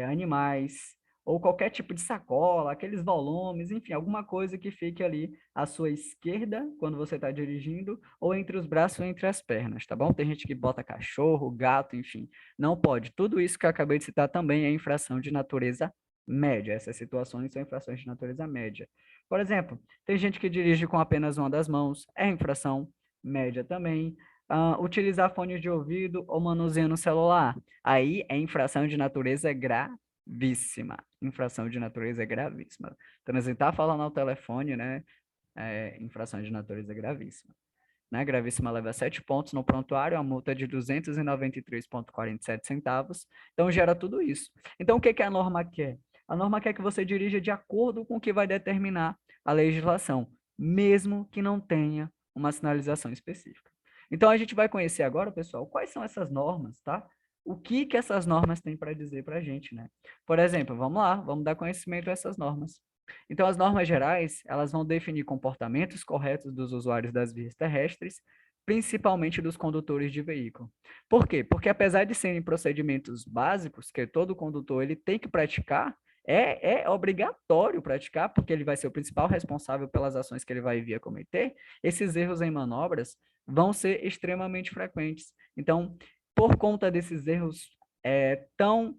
[SPEAKER 1] animais, ou qualquer tipo de sacola, aqueles volumes, enfim, alguma coisa que fique ali à sua esquerda quando você está dirigindo, ou entre os braços ou entre as pernas, tá bom? Tem gente que bota cachorro, gato, enfim. Não pode. Tudo isso que eu acabei de citar também é infração de natureza média. Essas situações são infrações de natureza média. Por exemplo, tem gente que dirige com apenas uma das mãos, é infração média também. Utilizar fones de ouvido ou manuseando o celular, aí é infração de natureza gravíssima. Infração de natureza gravíssima. Transitar falando ao telefone, né? É infração de natureza gravíssima. Né? Gravíssima leva 7 pontos no prontuário, a multa é de 293,47 centavos. Então, gera tudo isso. Então, o que que a norma quer? A norma quer que você dirija de acordo com o que vai determinar a legislação, mesmo que não tenha uma sinalização específica. Então, a gente vai conhecer agora, pessoal, quais são essas normas, tá? O que que essas normas têm para dizer para a gente, né? Por exemplo, vamos lá, vamos dar conhecimento a essas normas. Então, as normas gerais, elas vão definir comportamentos corretos dos usuários das vias terrestres, principalmente dos condutores de veículo. Por quê? Porque apesar de serem procedimentos básicos que todo condutor ele tem que praticar, é obrigatório praticar, porque ele vai ser o principal responsável pelas ações que ele vai vir a cometer, esses erros em manobras vão ser extremamente frequentes. Então, por conta desses erros tão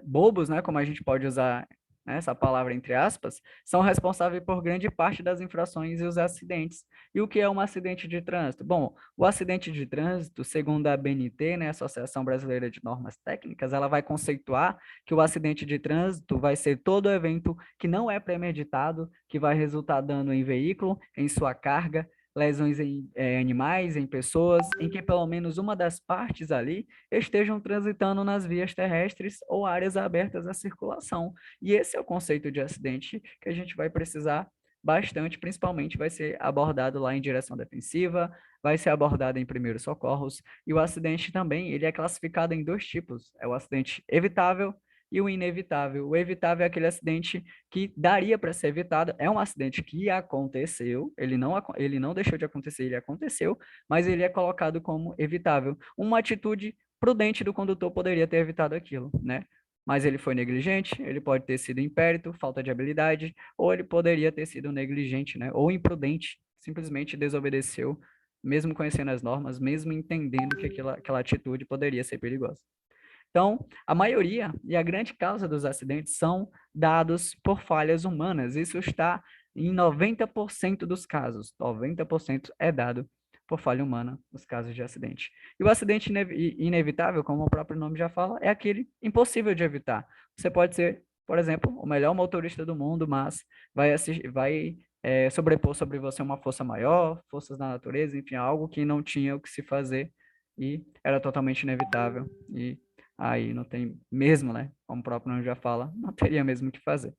[SPEAKER 1] bobos, né, como a gente pode usar, né, essa palavra entre aspas, são responsáveis por grande parte das infrações e os acidentes. E o que é um acidente de trânsito? Bom, o acidente de trânsito, segundo a ABNT, né, Associação Brasileira de Normas Técnicas, ela vai conceituar que o acidente de trânsito vai ser todo evento que não é premeditado, que vai resultar dano em veículo, em sua carga, lesões em animais, em pessoas, em que pelo menos uma das partes ali estejam transitando nas vias terrestres ou áreas abertas à circulação. E esse é o conceito de acidente que a gente vai precisar bastante, principalmente vai ser abordado lá em direção defensiva, vai ser abordado em primeiros socorros, e o acidente também, ele é classificado em dois tipos, é o acidente evitável e o inevitável. O evitável é aquele acidente que daria para ser evitado, é um acidente que aconteceu, ele não deixou de acontecer, ele aconteceu, mas ele é colocado como evitável. Uma atitude prudente do condutor poderia ter evitado aquilo, né? Mas ele foi negligente, ele pode ter sido impérito, falta de habilidade, ou ele poderia ter sido negligente, né? Ou imprudente, simplesmente desobedeceu, mesmo conhecendo as normas, mesmo entendendo que aquela atitude poderia ser perigosa. Então, a maioria e a grande causa dos acidentes são dados por falhas humanas. Isso está em 90% dos casos. 90% é dado por falha humana nos casos de acidente. E o acidente inevitável, como o próprio nome já fala, é aquele impossível de evitar. Você pode ser, por exemplo, o melhor motorista do mundo, mas vai sobrepor sobre você uma força maior, forças da natureza, enfim, algo que não tinha o que se fazer e era totalmente inevitável. E aí não tem mesmo, né? Como o próprio nome já fala, não teria mesmo o que fazer.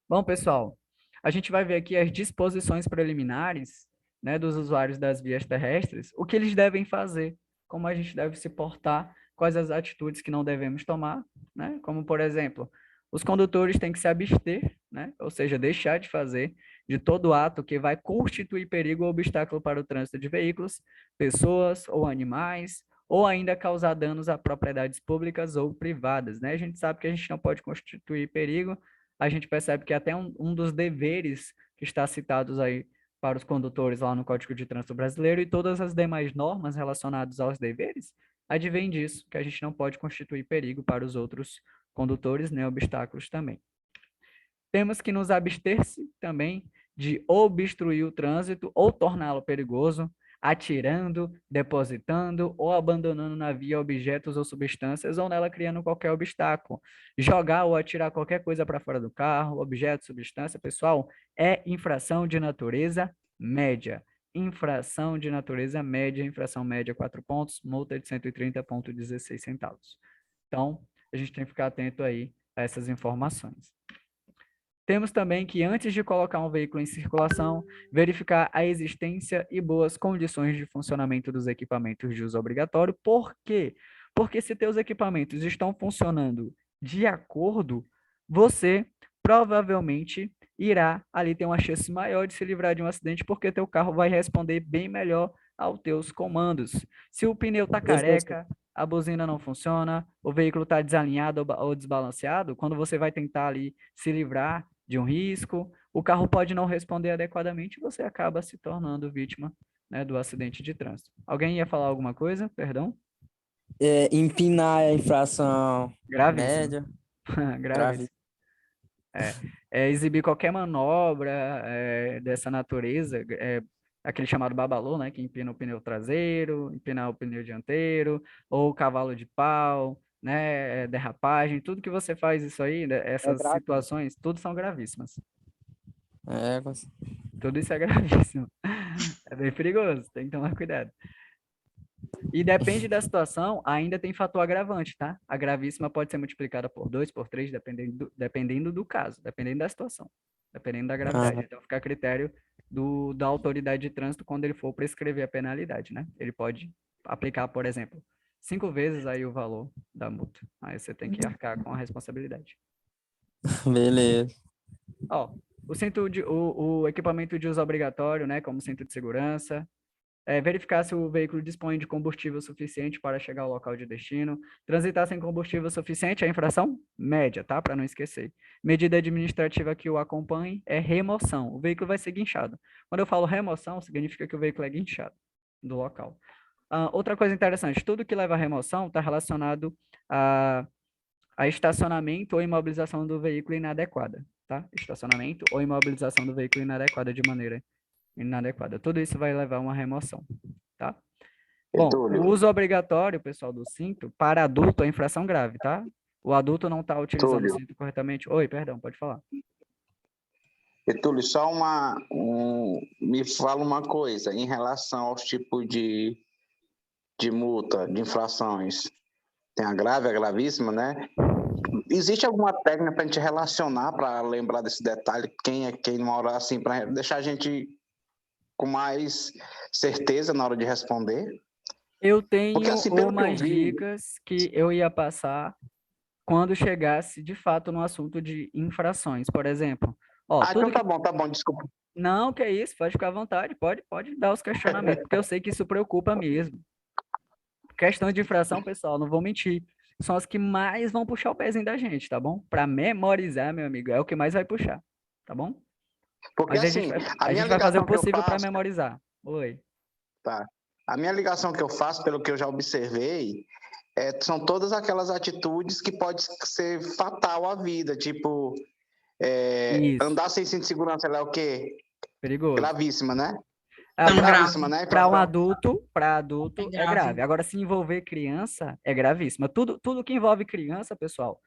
[SPEAKER 1] Bom, pessoal, a gente vai ver aqui as disposições preliminares, né, dos usuários das vias terrestres, o que eles devem fazer, como a gente deve se portar, quais as atitudes que não devemos tomar, né? Como, por exemplo, os condutores têm que se abster, né? Ou seja, deixar de fazer de todo ato que vai constituir perigo ou obstáculo para o trânsito de veículos, pessoas ou animais, ou ainda causar danos a propriedades públicas ou privadas, né? A gente sabe que a gente não pode constituir perigo, a gente percebe que até um dos deveres que está citados aí para os condutores lá no Código de Trânsito Brasileiro e todas as demais normas relacionadas aos deveres, advém disso, que a gente não pode constituir perigo para os outros condutores, nem obstáculos também. Temos que nos abster-se também de obstruir o trânsito ou torná-lo perigoso, atirando, depositando ou abandonando na via objetos ou substâncias ou nela criando qualquer obstáculo. Jogar ou atirar qualquer coisa para fora do carro, objeto, substância, pessoal, é infração de natureza média. Infração de natureza média, infração média 4 pontos, multa de 130,16 centavos. Então, a gente tem que ficar atento aí a essas informações. Temos também que, antes de colocar um veículo em circulação, verificar a existência e boas condições de funcionamento dos equipamentos de uso obrigatório. Por quê? Porque se teus equipamentos estão funcionando de acordo, você provavelmente irá ali ter uma chance maior de se livrar de um acidente, porque teu carro vai responder bem melhor aos teus comandos. Se o pneu está careca, a buzina não funciona, o veículo está desalinhado ou desbalanceado, quando você vai tentar ali se livrar de um risco, o carro pode não responder adequadamente e você acaba se tornando vítima, né, do acidente de trânsito. Alguém ia falar alguma coisa? Perdão?
[SPEAKER 3] Empinar a infração
[SPEAKER 1] Gravíssimo.
[SPEAKER 3] média, grave.
[SPEAKER 1] Gravíssimo. É exibir qualquer manobra dessa natureza, aquele chamado babalô, né, que empina o pneu traseiro, empinar o pneu dianteiro, ou cavalo de pau, né, derrapagem, tudo que você faz isso aí, né, essas
[SPEAKER 3] grave.
[SPEAKER 1] situações, tudo são gravíssimas.
[SPEAKER 3] É,
[SPEAKER 1] Tudo isso é gravíssimo. É bem perigoso, tem que tomar cuidado. E depende da situação, ainda tem fator agravante, tá? A gravíssima pode ser multiplicada por 2, por 3, dependendo do caso, dependendo da situação, dependendo da gravidade. Então, fica a critério da autoridade de trânsito quando ele for prescrever a penalidade, né? Ele pode aplicar, por exemplo, 5 vezes aí o valor da multa. Aí você tem que arcar com a responsabilidade.
[SPEAKER 3] beleza.
[SPEAKER 1] Ó, o equipamento de uso obrigatório, né, como cinto de segurança, verificar se o veículo dispõe de combustível suficiente para chegar ao local de destino. Transitar sem combustível suficiente é infração média, tá? Para não esquecer. Medida administrativa que o acompanhe é remoção. O veículo vai ser guinchado. Quando eu falo remoção, significa que o veículo é guinchado do local. Outra coisa interessante, tudo que leva à remoção está relacionado a estacionamento ou imobilização do veículo inadequada, tá? Estacionamento ou imobilização do veículo inadequada de maneira inadequada. Tudo isso vai levar a uma remoção, tá? Bom, o uso obrigatório, pessoal, do cinto, para adulto é infração grave, tá? O adulto não está utilizando o cinto corretamente. Oi, perdão, pode falar.
[SPEAKER 4] Túlio, só me fala uma coisa em relação aos tipos de multa, de infrações. Tem a grave, a gravíssima, né? Existe alguma técnica para a gente relacionar, para lembrar desse detalhe, quem é quem, numa hora assim, para deixar a gente com mais certeza na hora de responder?
[SPEAKER 1] Eu tenho
[SPEAKER 4] Porque, assim, pelo
[SPEAKER 1] umas
[SPEAKER 4] que eu vi,
[SPEAKER 1] dicas que eu ia passar quando chegasse, de fato, no assunto de infrações. Por exemplo, ó,
[SPEAKER 4] então tá bom, desculpa.
[SPEAKER 1] Não, que é isso, pode ficar à vontade, pode dar os questionamentos, porque eu sei que isso preocupa mesmo. Questão de infração, pessoal, não vou mentir, são as que mais vão puxar o pezinho da gente, tá bom? Para memorizar, meu amigo, é o que mais vai puxar, tá bom?
[SPEAKER 4] Porque,
[SPEAKER 1] Mas
[SPEAKER 4] assim,
[SPEAKER 1] a gente vai fazer o possível para memorizar. Oi.
[SPEAKER 4] Tá. A minha ligação que eu faço, pelo que eu já observei, são todas aquelas atitudes que pode ser fatal à vida, tipo, andar sem cinto de segurança, ela é o quê?
[SPEAKER 1] Perigoso.
[SPEAKER 4] Gravíssima, né?
[SPEAKER 2] Gravíssima,
[SPEAKER 4] né?
[SPEAKER 1] Para um adulto, é grave. Agora, se envolver criança, é gravíssima. Tudo que envolve criança, pessoal,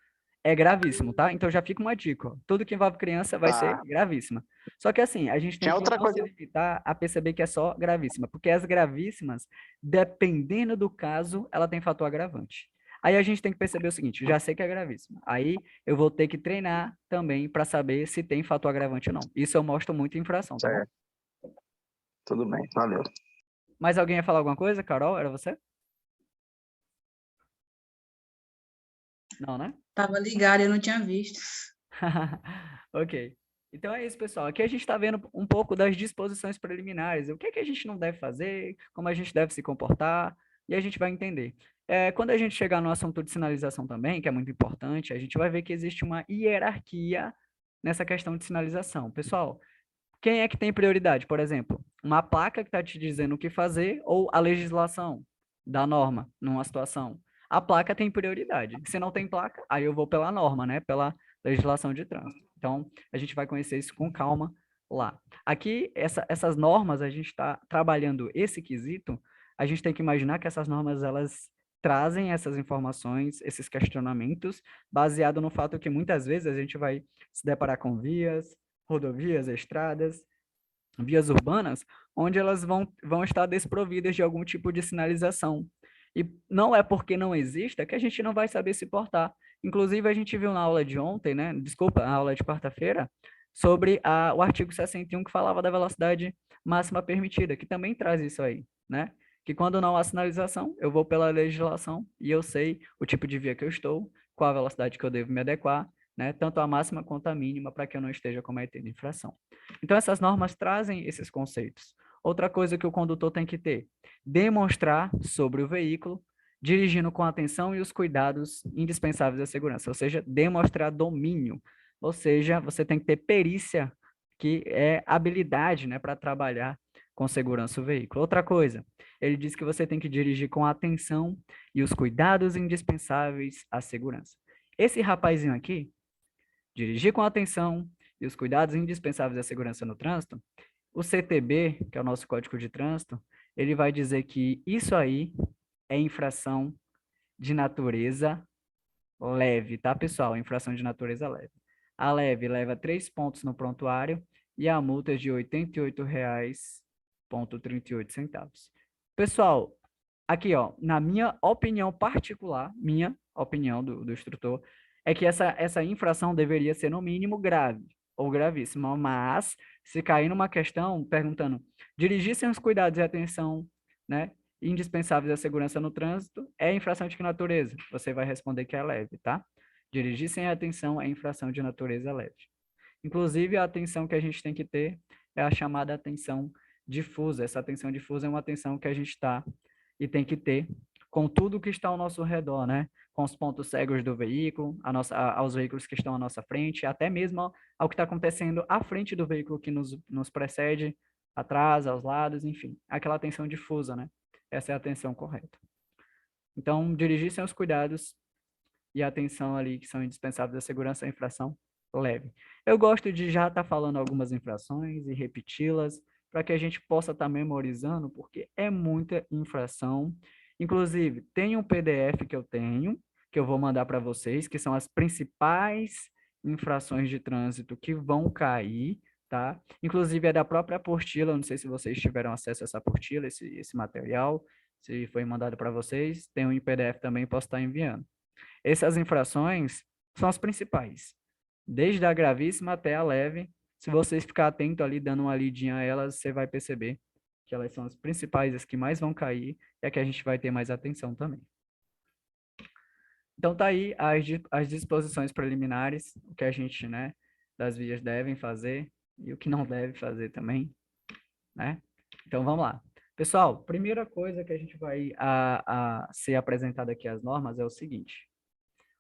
[SPEAKER 1] é gravíssimo, tá? Então já fica uma dica, ó. Tudo que envolve criança vai ser gravíssima. Só que assim, a gente tem que não se limitar a perceber que é só gravíssima, porque as gravíssimas, dependendo do caso, ela tem fator agravante. Aí a gente tem que perceber o seguinte, já sei que é gravíssima. Aí eu vou ter que treinar também para saber se tem fator agravante ou não. Isso eu mostro muito em infração, tá bom?
[SPEAKER 4] Tudo bem, valeu.
[SPEAKER 1] Mais alguém ia falar alguma coisa? Carol, era você? Não, né?
[SPEAKER 2] Tava ligado, eu não tinha visto.
[SPEAKER 1] Ok. Então é isso, pessoal. Aqui a gente está vendo um pouco das disposições preliminares. O que é que a gente não deve fazer, como a gente deve se comportar, e a gente vai entender. Quando a gente chegar no assunto de sinalização também, que é muito importante, a gente vai ver que existe uma hierarquia nessa questão de sinalização. Pessoal, quem é que tem prioridade? Por exemplo, uma placa que está te dizendo o que fazer ou a legislação da norma numa situação. A placa tem prioridade. Se não tem placa, aí eu vou pela norma, né? Pela legislação de trânsito. Então, a gente vai conhecer isso com calma lá. Aqui, essas normas, a gente está trabalhando esse quesito, a gente tem que imaginar que essas normas, elas trazem essas informações, esses questionamentos, baseado no fato que muitas vezes a gente vai se deparar com vias, rodovias, estradas, vias urbanas, onde elas vão estar desprovidas de algum tipo de sinalização. E não é porque não exista que a gente não vai saber se portar. Inclusive, a gente viu na aula de ontem, né? Desculpa, na aula de quarta-feira, sobre o artigo 61 que falava da velocidade máxima permitida, que também traz isso aí, né? Que quando não há sinalização, eu vou pela legislação e eu sei o tipo de via que eu estou, qual a velocidade que eu devo me adequar, né? Tanto a máxima quanto a mínima, para que eu não esteja cometendo infração. Então, essas normas trazem esses conceitos. Outra coisa que o condutor tem que ter, demonstrar sobre o veículo, dirigindo com atenção e os cuidados indispensáveis à segurança, ou seja, demonstrar domínio, ou seja, você tem que ter perícia, que é habilidade, né, para trabalhar com segurança o veículo. Outra coisa, ele diz que você tem que dirigir com atenção e os cuidados indispensáveis à segurança. Esse rapazinho aqui, dirigir com atenção e os cuidados indispensáveis à segurança no trânsito, o CTB, que é o nosso Código de Trânsito, ele vai dizer que isso aí é infração de natureza leve, tá, pessoal? Infração de natureza leve. A leve leva 3 pontos no prontuário e a multa é de R$ 88,38. Pessoal, aqui, ó, na minha opinião particular, minha opinião do instrutor, é que essa infração deveria ser, no mínimo, grave ou gravíssima, mas se cair numa questão perguntando, dirigir sem os cuidados e atenção, né, indispensáveis à segurança no trânsito, é infração de que natureza? Você vai responder que é leve, tá? Dirigir sem atenção é infração de natureza leve. Inclusive, a atenção que a gente tem que ter é a chamada atenção difusa. Essa atenção difusa é uma atenção que a gente está e tem que ter com tudo que está ao nosso redor, né? Com os pontos cegos do veículo, aos veículos que estão à nossa frente, até mesmo ao que está acontecendo à frente do veículo que nos precede, atrás, aos lados, enfim. Aquela atenção difusa, né? Essa é a atenção correta. Então, dirigir sem os cuidados e a atenção ali que são indispensáveis à segurança é infração leve. Eu gosto de já estar falando algumas infrações e repeti-las para que a gente possa estar memorizando, porque é muita infração. Inclusive, tem um PDF que eu vou mandar para vocês, que são as principais infrações de trânsito que vão cair, tá? Inclusive, é da própria apostila, não sei se vocês tiveram acesso a essa apostila, esse material, se foi mandado para vocês, tem um em PDF também, posso estar enviando. Essas infrações são as principais, desde a gravíssima até a leve. Se vocês ficar atento ali, dando uma lidinha a elas, você vai perceber que elas são as principais, as que mais vão cair, e a que a gente vai ter mais atenção também. Então, tá aí as disposições preliminares, o que a gente, né, das vias devem fazer e o que não deve fazer também, né? Então, vamos lá. Pessoal, primeira coisa que a gente vai ser apresentada aqui as normas é o seguinte.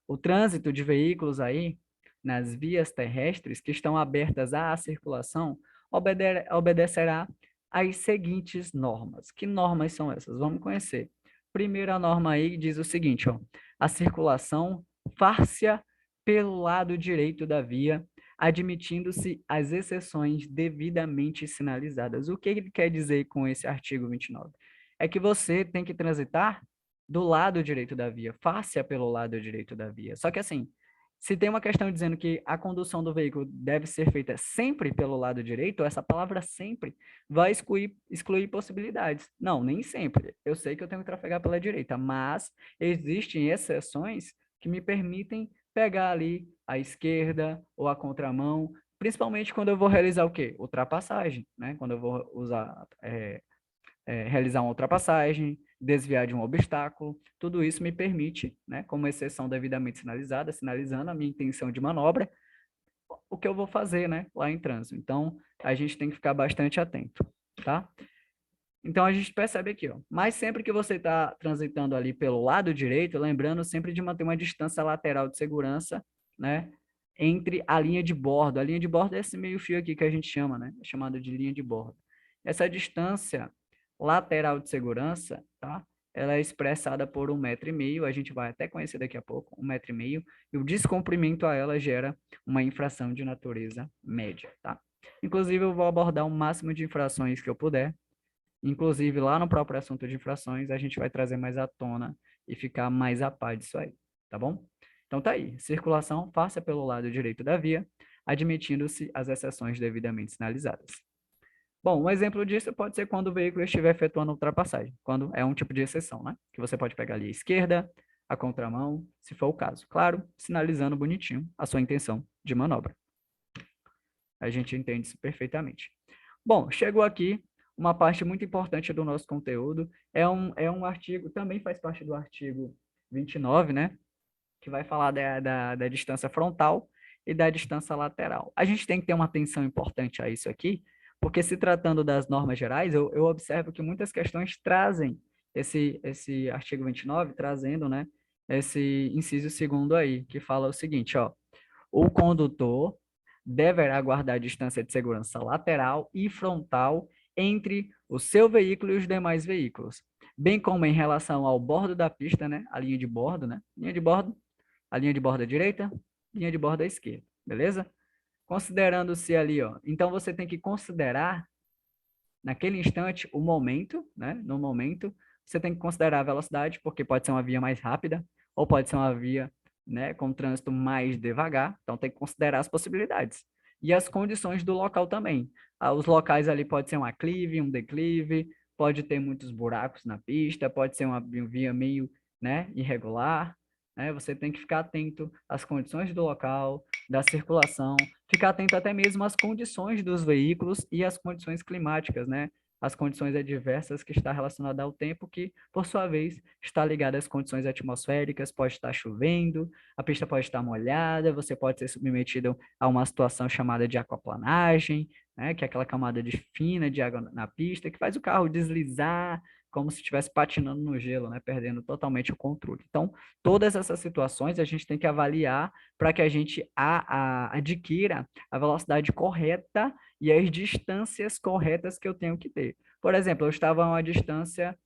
[SPEAKER 1] O trânsito de veículos aí, nas vias terrestres que estão abertas à circulação, obedecerá às seguintes normas. Que normas são essas? Vamos conhecer. Primeira norma aí diz o seguinte, ó, a circulação far-se-á pelo lado direito da via, admitindo-se as exceções devidamente sinalizadas. O que ele quer dizer com esse artigo 29? É que você tem que transitar do lado direito da via, far-se-á pelo lado direito da via. Só que assim, se tem uma questão dizendo que a condução do veículo deve ser feita sempre pelo lado direito, essa palavra sempre vai excluir possibilidades. Não, nem sempre. Eu sei que eu tenho que trafegar pela direita, mas existem exceções que me permitem pegar ali a esquerda ou a contramão, principalmente quando eu vou realizar o quê? Ultrapassagem, né? Quando eu vou realizar uma ultrapassagem, desviar de um obstáculo, tudo isso me permite, né, como exceção devidamente sinalizada, sinalizando a minha intenção de manobra, o que eu vou fazer, né, lá em trânsito. Então, a gente tem que ficar bastante atento, tá? Então, a gente percebe aqui, ó, mas sempre que você está transitando ali pelo lado direito, lembrando sempre de manter uma distância lateral de segurança, né, entre a linha de bordo. A linha de bordo é esse meio fio aqui que a gente chama, né, é chamado de linha de bordo. Essa distância lateral de segurança, tá? ela é expressada por 1,5 m, a gente vai até conhecer daqui a pouco, 1,5 m, e o descumprimento a ela gera uma infração de natureza média, tá? Inclusive, eu vou abordar o máximo de infrações que eu puder. Inclusive, lá no próprio assunto de infrações, a gente vai trazer mais à tona e ficar mais a par disso aí, tá bom? Então tá aí, circulação faça pelo lado direito da via, admitindo-se as exceções devidamente sinalizadas. Bom, um exemplo disso pode ser quando o veículo estiver efetuando ultrapassagem, quando é um tipo de exceção, né? Que você pode pegar ali a esquerda, a contramão, se for o caso. Claro, sinalizando bonitinho a sua intenção de manobra. A gente entende isso perfeitamente. Bom, chegou aqui uma parte muito importante do nosso conteúdo. É um artigo, também faz parte do artigo 29, né? Que vai falar da distância frontal e da distância lateral. A gente tem que ter uma atenção importante a isso aqui, porque se tratando das normas gerais, eu observo que muitas questões trazem esse artigo 29, trazendo, né, esse inciso segundo aí, que fala o seguinte, ó, o condutor deverá guardar a distância de segurança lateral e frontal entre o seu veículo e os demais veículos, bem como em relação ao bordo da pista, né, a linha de bordo, né, linha de bordo, a linha de borda direita, linha de borda esquerda, beleza? Considerando-se ali, ó, então você tem que considerar, naquele instante, o momento, né? No momento, você tem que considerar a velocidade, porque pode ser uma via mais rápida, ou pode ser uma via, né, com trânsito mais devagar, então tem que considerar as possibilidades. E as condições do local também. Os locais ali pode ser um aclive, um declive, pode ter muitos buracos na pista, pode ser uma via meio, né, irregular, né? Você tem que ficar atento às condições do local, da circulação, ficar atento até mesmo às condições dos veículos e às condições climáticas, né? As condições adversas que está relacionada ao tempo, que, por sua vez, está ligada às condições atmosféricas, pode estar chovendo, a pista pode estar molhada, você pode ser submetido a uma situação chamada de aquaplanagem, né? Que é aquela camada de fina de água na pista, que faz o carro deslizar, como se estivesse patinando no gelo, né? Perdendo totalmente o controle. Então, todas essas situações a gente tem que avaliar para que a gente adquira a velocidade correta e as distâncias corretas que eu tenho que ter. Por exemplo, eu estava a uma distância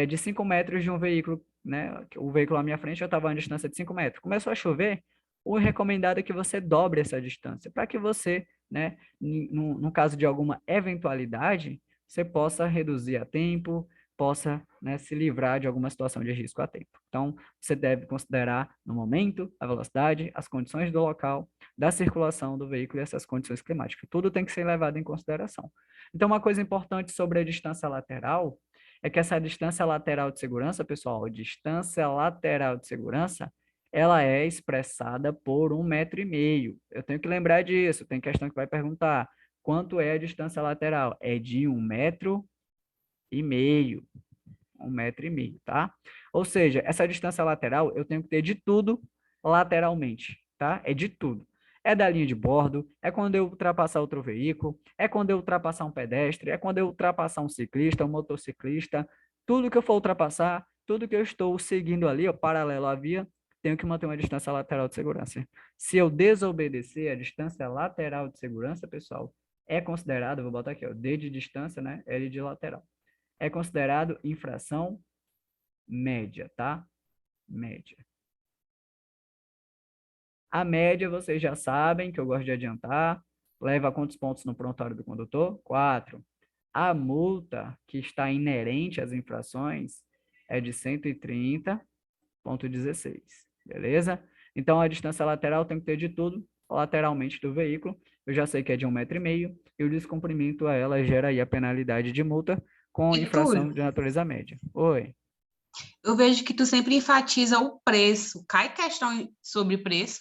[SPEAKER 1] de 5 metros de um veículo, né? O veículo à minha frente, eu estava a uma distância de 5 metros. Começou a chover, o recomendado é que você dobre essa distância, para que você, né, no caso de alguma eventualidade, você possa reduzir a tempo, possa, né, se livrar de alguma situação de risco a tempo. Então, você deve considerar no momento, a velocidade, as condições do local, da circulação do veículo e essas condições climáticas. Tudo tem que ser levado em consideração. Então, uma coisa importante sobre a distância lateral é que essa distância lateral de segurança, pessoal, a distância lateral de segurança, ela é expressada por 1,5 m. Eu tenho que lembrar disso, tem questão que vai perguntar, quanto é a distância lateral? É de 1,5 m. 1,5 m, tá? Ou seja, essa distância lateral eu tenho que ter de tudo lateralmente, tá? É de tudo. É da linha de bordo, é quando eu ultrapassar outro veículo, é quando eu ultrapassar um pedestre, é quando eu ultrapassar um ciclista, um motociclista, tudo que eu for ultrapassar, tudo que eu estou seguindo ali, ó, paralelo à via, tenho que manter uma distância lateral de segurança. Se eu desobedecer a distância lateral de segurança, pessoal, é considerado, vou botar aqui, ó, D de distância, né? L de lateral. É considerado infração média, tá? Média. A média, vocês já sabem, que eu gosto de adiantar. Leva quantos pontos no prontuário do condutor? 4. A multa que está inerente às infrações é de 130,16. Beleza? Então, a distância lateral tem que ter de tudo lateralmente do veículo. Eu já sei que é de 1,5 m e o descumprimento a ela gera aí a penalidade de multa com
[SPEAKER 2] E
[SPEAKER 1] infração
[SPEAKER 2] Túlio,
[SPEAKER 1] de natureza média. Oi.
[SPEAKER 2] eu vejo que tu sempre enfatiza o preço. Cai questão sobre preço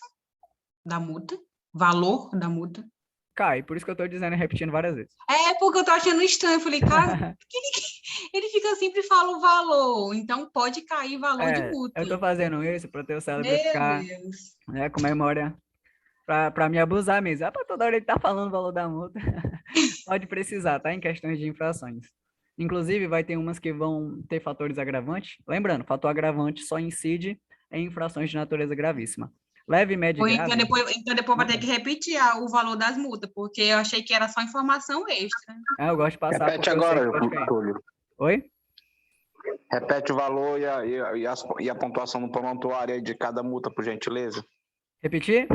[SPEAKER 2] da multa, valor da multa.
[SPEAKER 1] Cai, por isso que eu estou dizendo e repetindo várias vezes.
[SPEAKER 2] É porque eu tô achando estranho. Eu falei, cara, por que ele fica sempre fala o valor? Então pode cair valor de multa.
[SPEAKER 1] Eu estou fazendo isso para o teu cérebro
[SPEAKER 2] Meu
[SPEAKER 1] ficar,
[SPEAKER 2] Deus.
[SPEAKER 1] né, com memória, para me abusar mesmo. É para toda hora ele tá falando o valor da multa. Pode precisar, tá? Em questões de infrações. Inclusive, vai ter umas que vão ter fatores agravantes. Lembrando, fator agravante só incide em infrações de natureza gravíssima. Leve, média e
[SPEAKER 2] Ou
[SPEAKER 1] grave.
[SPEAKER 2] então depois vai ter que repetir o valor das multas, porque eu achei que era só informação extra.
[SPEAKER 1] Eu gosto de passar
[SPEAKER 4] Repete
[SPEAKER 1] porque eu sei
[SPEAKER 4] agora,
[SPEAKER 1] que pode cair.
[SPEAKER 4] Túlio.
[SPEAKER 1] Oi?
[SPEAKER 4] Repete o valor e a pontuação no prontuário aí de cada multa, por gentileza.
[SPEAKER 1] Repetir?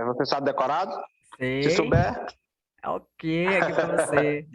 [SPEAKER 4] Você sabe decorado? Se
[SPEAKER 1] Sei.
[SPEAKER 4] souber,
[SPEAKER 1] Ok, aqui para você.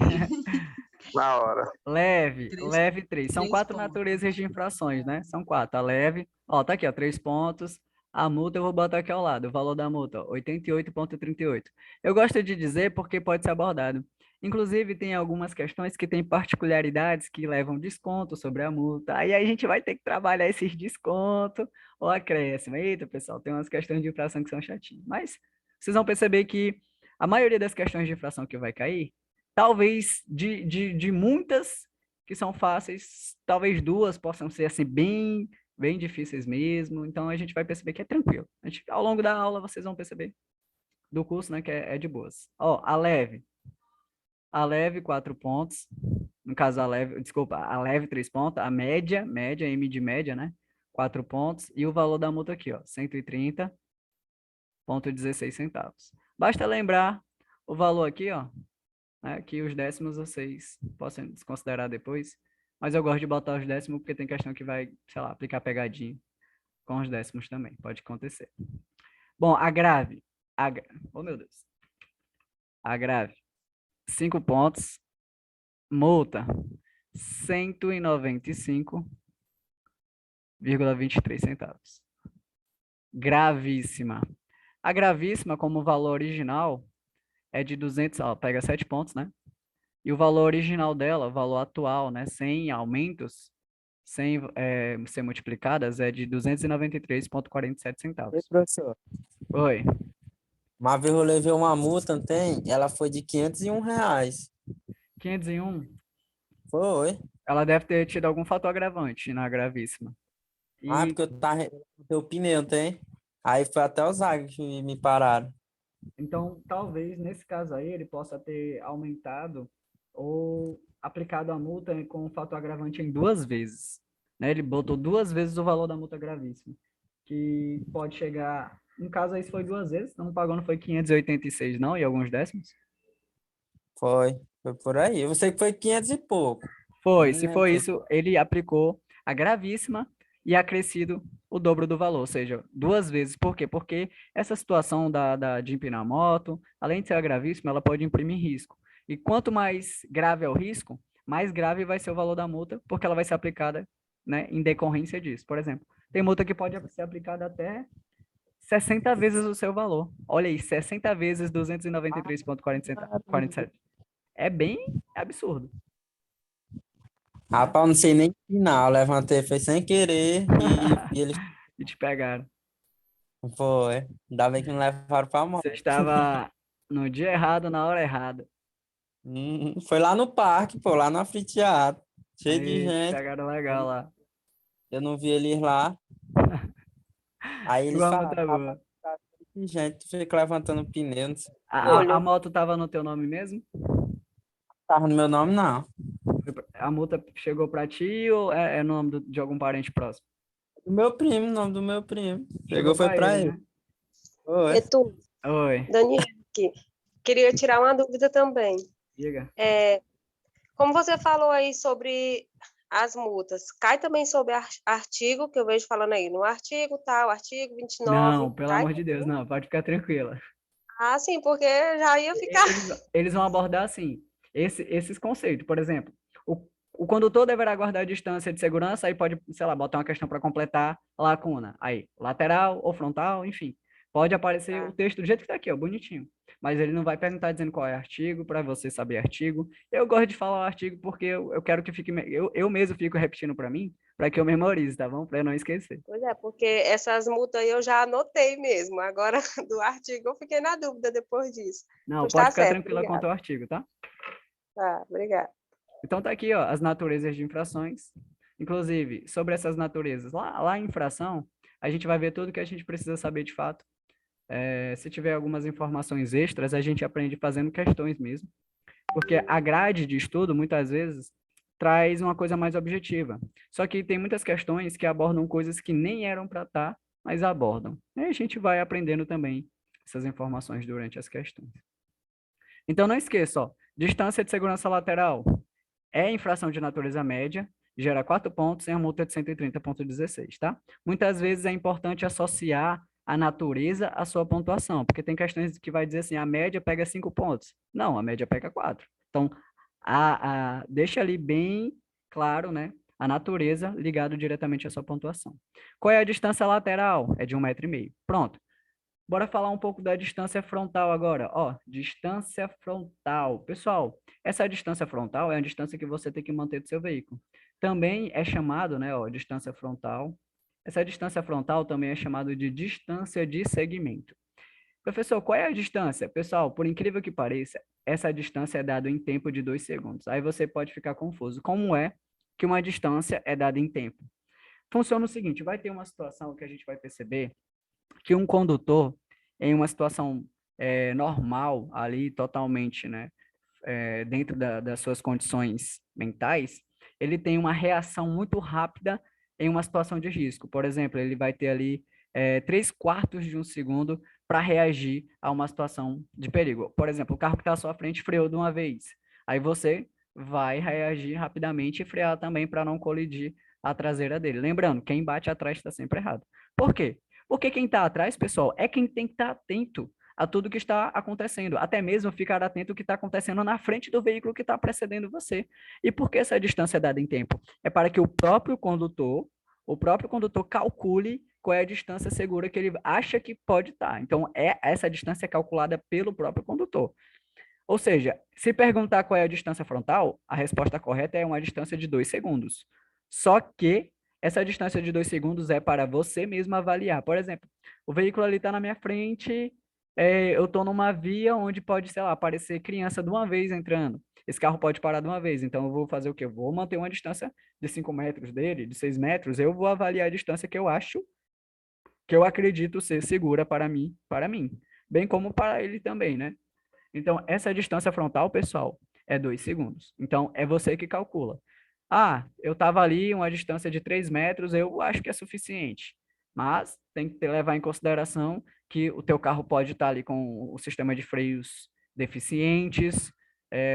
[SPEAKER 4] na hora.
[SPEAKER 1] Leve 3. São
[SPEAKER 2] 3
[SPEAKER 1] 4
[SPEAKER 2] pontos.
[SPEAKER 1] naturezas de infrações, né? São 4. A leve, ó, tá aqui, ó, 3 pontos. A multa eu vou botar aqui ao lado, o valor da multa, ó, 88,38. Eu gosto de dizer porque pode ser abordado. Inclusive, tem algumas questões que têm particularidades que levam desconto sobre a multa. Aí a gente vai ter que trabalhar esses descontos ou acréscimo. Eita, pessoal, tem umas questões de infração que são chatinhas. Mas vocês vão perceber que a maioria das questões de infração que vai cair, talvez de muitas que são fáceis, talvez 2 possam ser assim bem difíceis mesmo. Então a gente vai perceber que é tranquilo. Ao longo da aula vocês vão perceber do curso, né, que é de boas. Ó, a leve 4 pontos. No caso a leve 3 pontos, a média, M de média, né? 4 pontos e o valor da multa aqui, ó, 130,16 centavos. Basta lembrar o valor aqui, ó, né, que os décimos vocês possam desconsiderar depois, mas eu gosto de botar os décimos porque tem questão que vai, sei lá, aplicar pegadinha com os décimos também, pode acontecer. Bom, agrave. Oh, meu Deus. Agrave. 5 pontos. Multa. 195,23 centavos. Gravíssima. A gravíssima, como valor original, é de 200, ó, pega 7 pontos, né? E o valor original dela, o valor atual, né, sem aumentos, sem ser multiplicadas, é de 293,47
[SPEAKER 3] Ei,
[SPEAKER 1] centavos.
[SPEAKER 3] professor,
[SPEAKER 1] Oi.
[SPEAKER 3] uma vez eu levei uma multa, não tem? Ela foi de R$ 501.
[SPEAKER 1] 501,
[SPEAKER 3] Foi.
[SPEAKER 1] ela deve ter tido algum fator agravante na gravíssima.
[SPEAKER 3] Ah,
[SPEAKER 1] E,
[SPEAKER 3] porque eu tava no o pneu, tem? Aí foi até os águias que me pararam.
[SPEAKER 1] então, talvez, nesse caso aí, ele possa ter aumentado ou aplicado a multa com o fator agravante em 2 vezes. Né? Ele botou 2 vezes o valor da multa gravíssima, que pode chegar... No caso aí, foi 2 vezes, não pagou, não foi 586 não, e alguns décimos?
[SPEAKER 3] Foi por aí. Eu sei que foi 500 e pouco.
[SPEAKER 1] Foi,
[SPEAKER 3] Não
[SPEAKER 1] se
[SPEAKER 3] lembro
[SPEAKER 1] foi
[SPEAKER 3] se
[SPEAKER 1] isso, ele aplicou a gravíssima e acrescido o dobro do valor, ou seja, 2 vezes. Por quê? Porque essa situação de empinar a moto, além de ser gravíssima, ela pode imprimir risco. E quanto mais grave é o risco, mais grave vai ser o valor da multa, porque ela vai ser aplicada, né, em decorrência disso. Por exemplo, tem multa que pode ser aplicada até 60 vezes o seu valor. Olha aí, 60 vezes 293,47. É bem absurdo.
[SPEAKER 3] Rapaz, eu não sei nem final. Eu levantei, foi sem querer e eles
[SPEAKER 1] E te pegaram.
[SPEAKER 3] foi. Ainda bem que não levaram pra
[SPEAKER 1] Você
[SPEAKER 3] morte.
[SPEAKER 1] estava no dia errado, na hora errada.
[SPEAKER 3] Foi lá no parque, pô, lá no anfiteatro. Cheio de
[SPEAKER 1] Aí te
[SPEAKER 3] gente.
[SPEAKER 1] pegaram legal lá.
[SPEAKER 3] Eu não vi eles lá. Aí eles
[SPEAKER 1] Igual a
[SPEAKER 3] falaram,
[SPEAKER 1] multa
[SPEAKER 3] rapaz,
[SPEAKER 1] boa.
[SPEAKER 3] tá cheio de gente, tu fica levantando pneu, não sei.
[SPEAKER 1] A moto estava no teu nome mesmo?
[SPEAKER 3] Tava no meu nome, não.
[SPEAKER 1] A multa chegou para ti ou é no nome de algum parente próximo?
[SPEAKER 3] Do meu primo, o nome do meu primo.
[SPEAKER 1] Chegou
[SPEAKER 3] Pegou, foi
[SPEAKER 1] para
[SPEAKER 3] pra
[SPEAKER 1] ele,
[SPEAKER 3] ele.
[SPEAKER 1] né?
[SPEAKER 3] Foi.
[SPEAKER 5] E tu,
[SPEAKER 1] Oi,
[SPEAKER 5] Daniel, aqui. Queria tirar uma dúvida também.
[SPEAKER 1] diga.
[SPEAKER 5] Como você falou aí sobre as multas, cai também sobre artigo, que eu vejo falando aí, no artigo tal, artigo 29,
[SPEAKER 1] Não, pelo
[SPEAKER 5] cai
[SPEAKER 1] amor de Deus,
[SPEAKER 5] também?
[SPEAKER 1] não, pode ficar tranquila.
[SPEAKER 5] Ah, sim, porque já ia ficar...
[SPEAKER 1] Eles vão abordar assim, esses conceitos. Por exemplo, o condutor deverá guardar a distância de segurança, aí pode, sei lá, botar uma questão para completar a lacuna. Aí, lateral ou frontal, enfim. Pode aparecer o texto do jeito que está aqui, ó, bonitinho. Mas ele não vai perguntar dizendo qual é o artigo, para você saber artigo. Eu gosto de falar o artigo porque eu quero que fique. Eu mesmo fico repetindo para mim, para que eu memorize, tá bom? Para eu não esquecer.
[SPEAKER 5] Pois é, porque essas multas aí eu já anotei mesmo. Agora, do artigo, eu fiquei na dúvida depois disso.
[SPEAKER 1] Não,
[SPEAKER 5] Pois
[SPEAKER 1] pode
[SPEAKER 5] tá
[SPEAKER 1] ficar
[SPEAKER 5] certo,
[SPEAKER 1] tranquila
[SPEAKER 5] obrigada.
[SPEAKER 1] quanto ao artigo, tá?
[SPEAKER 5] Tá, obrigada.
[SPEAKER 1] Então tá aqui, ó, as naturezas de infrações. Inclusive, sobre essas naturezas, lá em infração, a gente vai ver tudo que a gente precisa saber de fato. Se tiver algumas informações extras, a gente aprende fazendo questões mesmo. Porque a grade de estudo, muitas vezes, traz uma coisa mais objetiva. Só que tem muitas questões que abordam coisas que nem eram para estar, mas abordam. E a gente vai aprendendo também essas informações durante as questões. Então não esqueça, ó, distância de segurança lateral é infração de natureza média gera 4 pontos e a multa é de 130,16, tá? Muitas vezes é importante associar a natureza à sua pontuação, porque tem questões que vai dizer assim, a média pega 5 pontos. Não, a média pega 4. Então, deixa ali bem claro, né? A natureza ligado diretamente à sua pontuação. Qual é a distância lateral? É de 1,5 m. Pronto. Bora falar um pouco da distância frontal agora. Ó, distância frontal. Pessoal, essa distância frontal é a distância que você tem que manter do seu veículo. Também é chamado, né, ó, distância frontal. Essa distância frontal também é chamada de distância de segmento. Professor, qual é a distância? Pessoal, por incrível que pareça, essa distância é dada em tempo de 2 segundos. Aí você pode ficar confuso. Como é que uma distância é dada em tempo? Funciona o seguinte, vai ter uma situação que a gente vai perceber que um condutor, em uma situação normal, ali totalmente, né, dentro das suas condições mentais, ele tem uma reação muito rápida em uma situação de risco. Por exemplo, ele vai ter ali 3/4 de um segundo para reagir a uma situação de perigo. Por exemplo, o carro que está à sua frente freou de uma vez. Aí você vai reagir rapidamente e frear também para não colidir a traseira dele. Lembrando, quem bate atrás está sempre errado. Por quê? Porque quem está atrás, pessoal, é quem tem que estar atento a tudo que está acontecendo, até mesmo ficar atento ao que está acontecendo na frente do veículo que está precedendo você. E por que essa distância é dada em tempo? É para que o próprio condutor calcule qual é a distância segura que ele acha que pode estar. Então, essa distância é calculada pelo próprio condutor. Ou seja, se perguntar qual é a distância frontal, a resposta correta é uma distância de 2 segundos. Só que essa distância de 2 segundos é para você mesmo avaliar. Por exemplo, o veículo ali está na minha frente, eu estou numa via onde pode, sei lá, aparecer criança de uma vez entrando. Esse carro pode parar de uma vez, então eu vou fazer o quê? Eu vou manter uma distância de 5 metros dele, de 6 metros, eu vou avaliar a distância que eu acho, que eu acredito ser segura para mim, bem como para ele também, né? Então, essa distância frontal, pessoal, é 2 segundos. Então, é você que calcula. Ah, eu estava ali uma distância de 3 metros, eu acho que é suficiente. Mas tem que levar em consideração que o teu carro pode estar ali com o sistema de freios deficientes,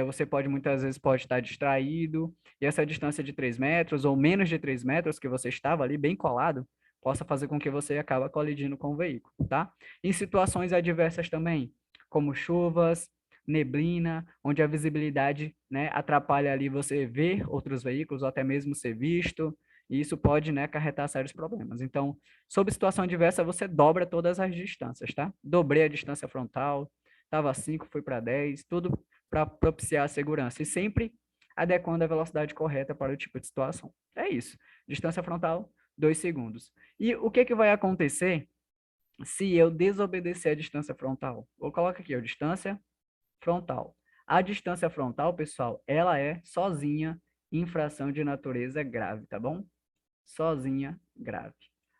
[SPEAKER 1] você muitas vezes pode estar distraído, e essa distância de 3 metros ou menos de 3 metros que você estava ali bem colado, possa fazer com que você acabe colidindo com o veículo, tá? Em situações adversas também, como chuvas, neblina, onde a visibilidade, né, atrapalha ali você ver outros veículos ou até mesmo ser visto, e isso pode, né, acarretar sérios problemas. Então, sob situação adversa, você dobra todas as distâncias, tá? Dobrei a distância frontal, estava 5, fui para 10, tudo para propiciar a segurança, e sempre adequando a velocidade correta para o tipo de situação. É isso. Distância frontal, 2 segundos. E o que vai acontecer se eu desobedecer a distância frontal? Vou colocar aqui, ó, distância frontal. A distância frontal, pessoal, ela é sozinha infração de natureza grave, tá bom? Sozinha, grave.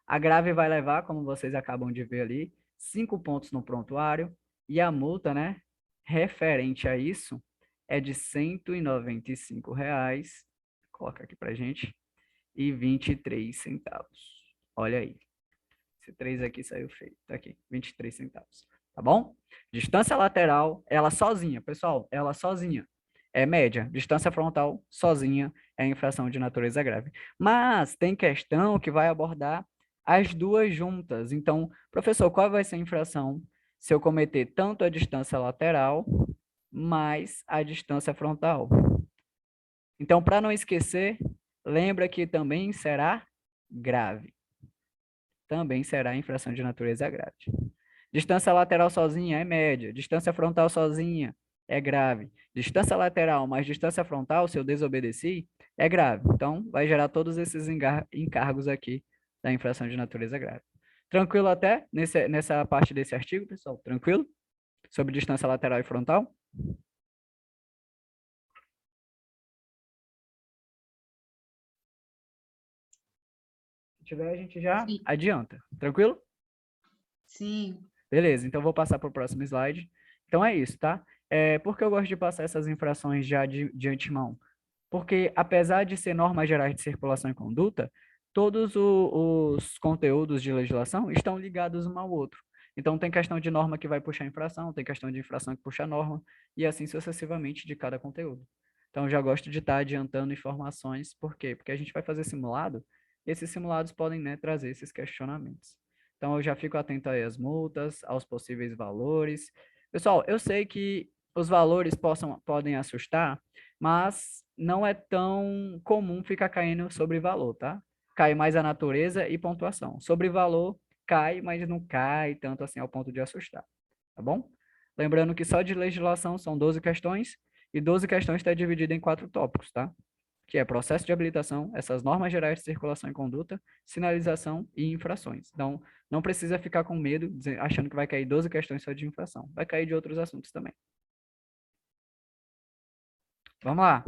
[SPEAKER 1] A grave vai levar, como vocês acabam de ver ali, 5 pontos no prontuário, e a multa, né, referente a isso, é de R$ 195,00, coloca aqui pra gente, e 23 centavos. Olha aí. Esse 3 aqui saiu feio. Tá aqui, 23 centavos. Tá bom? Distância lateral, ela sozinha, pessoal, ela sozinha é média. Distância frontal, sozinha, é infração de natureza grave. Mas tem questão que vai abordar as duas juntas. Então, professor, qual vai ser a infração se eu cometer tanto a distância lateral mais a distância frontal? Então, para não esquecer, lembra que também será grave. Também será infração de natureza grave. Distância lateral sozinha é média. Distância frontal sozinha é grave. Distância lateral mais distância frontal, se eu desobedeci, é grave. Então, vai gerar todos esses encargos aqui da infração de natureza grave. Tranquilo até nessa parte desse artigo, pessoal? Tranquilo? Sobre distância lateral e frontal? Se tiver, a gente já adianta. Tranquilo?
[SPEAKER 2] Sim.
[SPEAKER 1] Beleza, então vou passar para o próximo slide. Então é isso, tá? Por que eu gosto de passar essas infrações já de antemão? Porque, apesar de ser normas gerais de circulação e conduta, todos os conteúdos de legislação estão ligados um ao outro. Então, tem questão de norma que vai puxar infração, tem questão de infração que puxa norma, e assim sucessivamente de cada conteúdo. Então, já gosto de estar adiantando informações. Por quê? Porque a gente vai fazer simulado, e esses simulados podem, né, trazer esses questionamentos. Então, eu já fico atento aí às multas, aos possíveis valores. Pessoal, eu sei que os valores podem assustar, mas não é tão comum ficar caindo sobre valor, tá? Cai mais a natureza e pontuação. Sobre valor, cai, mas não cai tanto assim ao ponto de assustar, tá bom? Lembrando que só de legislação são 12 questões, e 12 questões está dividida em 4 tópicos, tá? Que é processo de habilitação, essas normas gerais de circulação e conduta, sinalização e infrações. Então, não precisa ficar com medo, achando que vai cair 12 questões só de infração. Vai cair de outros assuntos também. Vamos lá.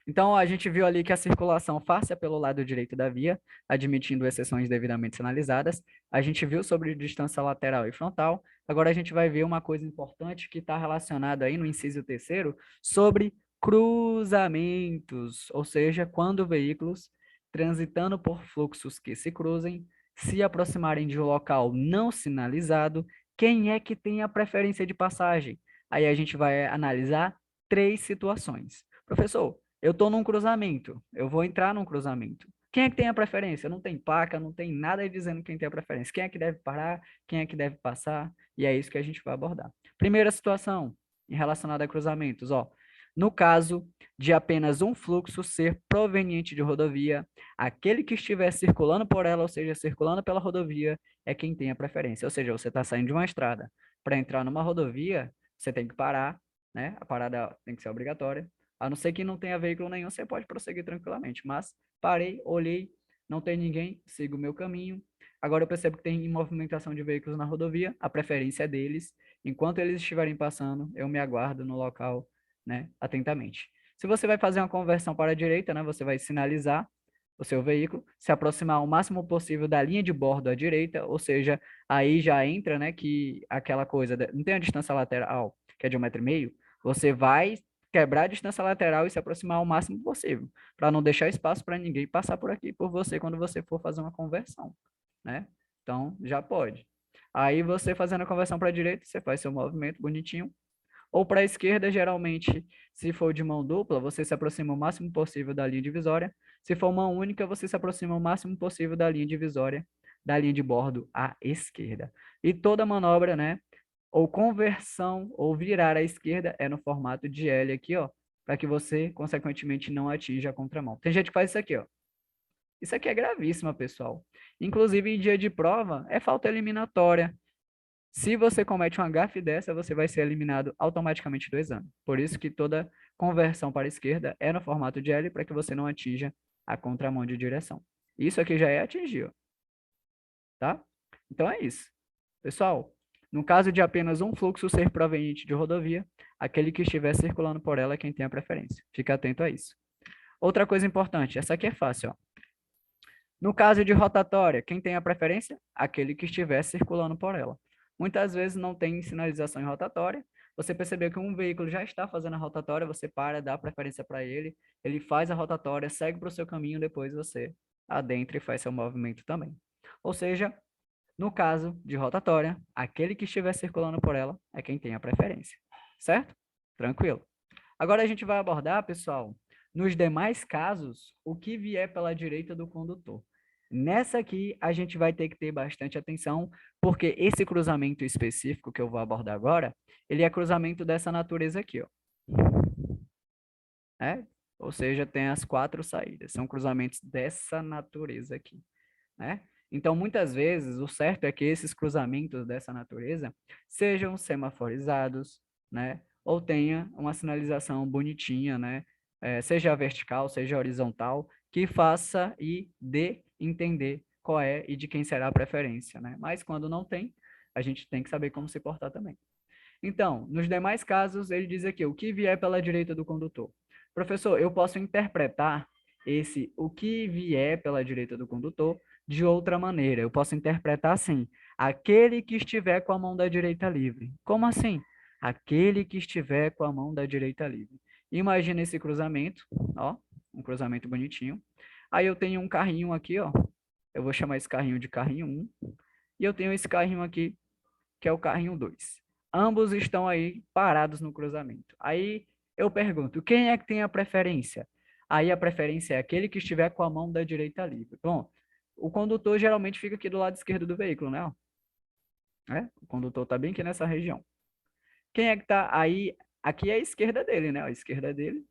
[SPEAKER 1] Então, a gente viu ali que a circulação passa pelo lado direito da via, admitindo exceções devidamente sinalizadas. A gente viu sobre distância lateral e frontal. Agora, a gente vai ver uma coisa importante que está relacionada aí no inciso 3º, sobre cruzamentos, ou seja, quando veículos transitando por fluxos que se cruzem, se aproximarem de um local não sinalizado, quem é que tem a preferência de passagem? Aí a gente vai analisar 3 situações. Professor, eu estou num cruzamento, eu vou entrar num cruzamento. Quem é que tem a preferência? Não tem placa, não tem nada aí dizendo quem tem a preferência. Quem é que deve parar, quem é que deve passar, e é isso que a gente vai abordar. Primeira situação, relacionada a cruzamentos, ó. No caso de apenas um fluxo ser proveniente de rodovia, aquele que estiver circulando por ela, ou seja, circulando pela rodovia, é quem tem a preferência. Ou seja, você está saindo de uma estrada. Para entrar numa rodovia, você tem que parar, né? A parada tem que ser obrigatória. A não ser que não tenha veículo nenhum, você pode prosseguir tranquilamente. Mas parei, olhei, não tem ninguém, sigo o meu caminho. Agora eu percebo que tem movimentação de veículos na rodovia, a preferência é deles. Enquanto eles estiverem passando, eu me aguardo no local, né, atentamente. Se você vai fazer uma conversão para a direita, né, você vai sinalizar o seu veículo, se aproximar o máximo possível da linha de bordo à direita, ou seja, aí já entra, né, que aquela coisa, não tem a distância lateral, que é de 1,5 m, você vai quebrar a distância lateral e se aproximar o máximo possível, para não deixar espaço para ninguém passar por aqui por você quando você for fazer uma conversão, né? Então, já pode. Aí você fazendo a conversão para a direita, você faz seu movimento bonitinho, ou para a esquerda, geralmente, se for de mão dupla, você se aproxima o máximo possível da linha divisória. Se for mão única, você se aproxima o máximo possível da linha divisória, da linha de bordo à esquerda. E toda manobra, né, ou conversão, ou virar à esquerda, é no formato de L aqui, ó, para que você, consequentemente, não atinja a contramão. Tem gente que faz isso aqui, ó. Isso aqui é gravíssimo, pessoal. Inclusive, em dia de prova, é falta eliminatória. Se você comete uma gafe dessa, você vai ser eliminado automaticamente do exame. Por isso que toda conversão para a esquerda é no formato de L, para que você não atinja a contramão de direção. Isso aqui já é atingir, ó. Tá? Então é isso. Pessoal, no caso de apenas um fluxo ser proveniente de rodovia, aquele que estiver circulando por ela é quem tem a preferência. Fica atento a isso. Outra coisa importante, essa aqui é fácil, ó. No caso de rotatória, quem tem a preferência? Aquele que estiver circulando por ela. Muitas vezes não tem sinalização em rotatória. Você percebeu que um veículo já está fazendo a rotatória, você para, dá preferência para ele, ele faz a rotatória, segue para o seu caminho, depois você adentra e faz seu movimento também. Ou seja, no caso de rotatória, aquele que estiver circulando por ela é quem tem a preferência, certo? Tranquilo. Agora a gente vai abordar, pessoal, nos demais casos, o que vier pela direita do condutor. Nessa aqui, a gente vai ter que ter bastante atenção, porque esse cruzamento específico que eu vou abordar agora, ele é cruzamento dessa natureza aqui, ó. Ou seja, tem as 4 saídas, são cruzamentos dessa natureza aqui, né? Então, muitas vezes, o certo é que esses cruzamentos dessa natureza sejam semaforizados, né? Ou tenha uma sinalização bonitinha, né? Seja vertical, seja horizontal, que faça e dê entender qual é e de quem será a preferência, né? Mas quando não tem, a gente tem que saber como se portar também. Então, nos demais casos, ele diz aqui, o que vier pela direita do condutor. Professor, eu posso interpretar esse o que vier pela direita do condutor de outra maneira. Eu posso interpretar assim, aquele que estiver com a mão da direita livre. Como assim? Aquele que estiver com a mão da direita livre. Imagina esse cruzamento, ó, um cruzamento bonitinho. Aí eu tenho um carrinho aqui, ó. Eu vou chamar esse carrinho de carrinho 1. E eu tenho esse carrinho aqui, que é o carrinho 2. Ambos estão aí parados no cruzamento. Aí eu pergunto, quem é que tem a preferência? Aí a preferência é aquele que estiver com a mão da direita livre. Bom, o condutor geralmente fica aqui do lado esquerdo do veículo, né? O condutor está bem aqui nessa região. Quem é que está aí? Aqui é a esquerda dele, né? A esquerda dele.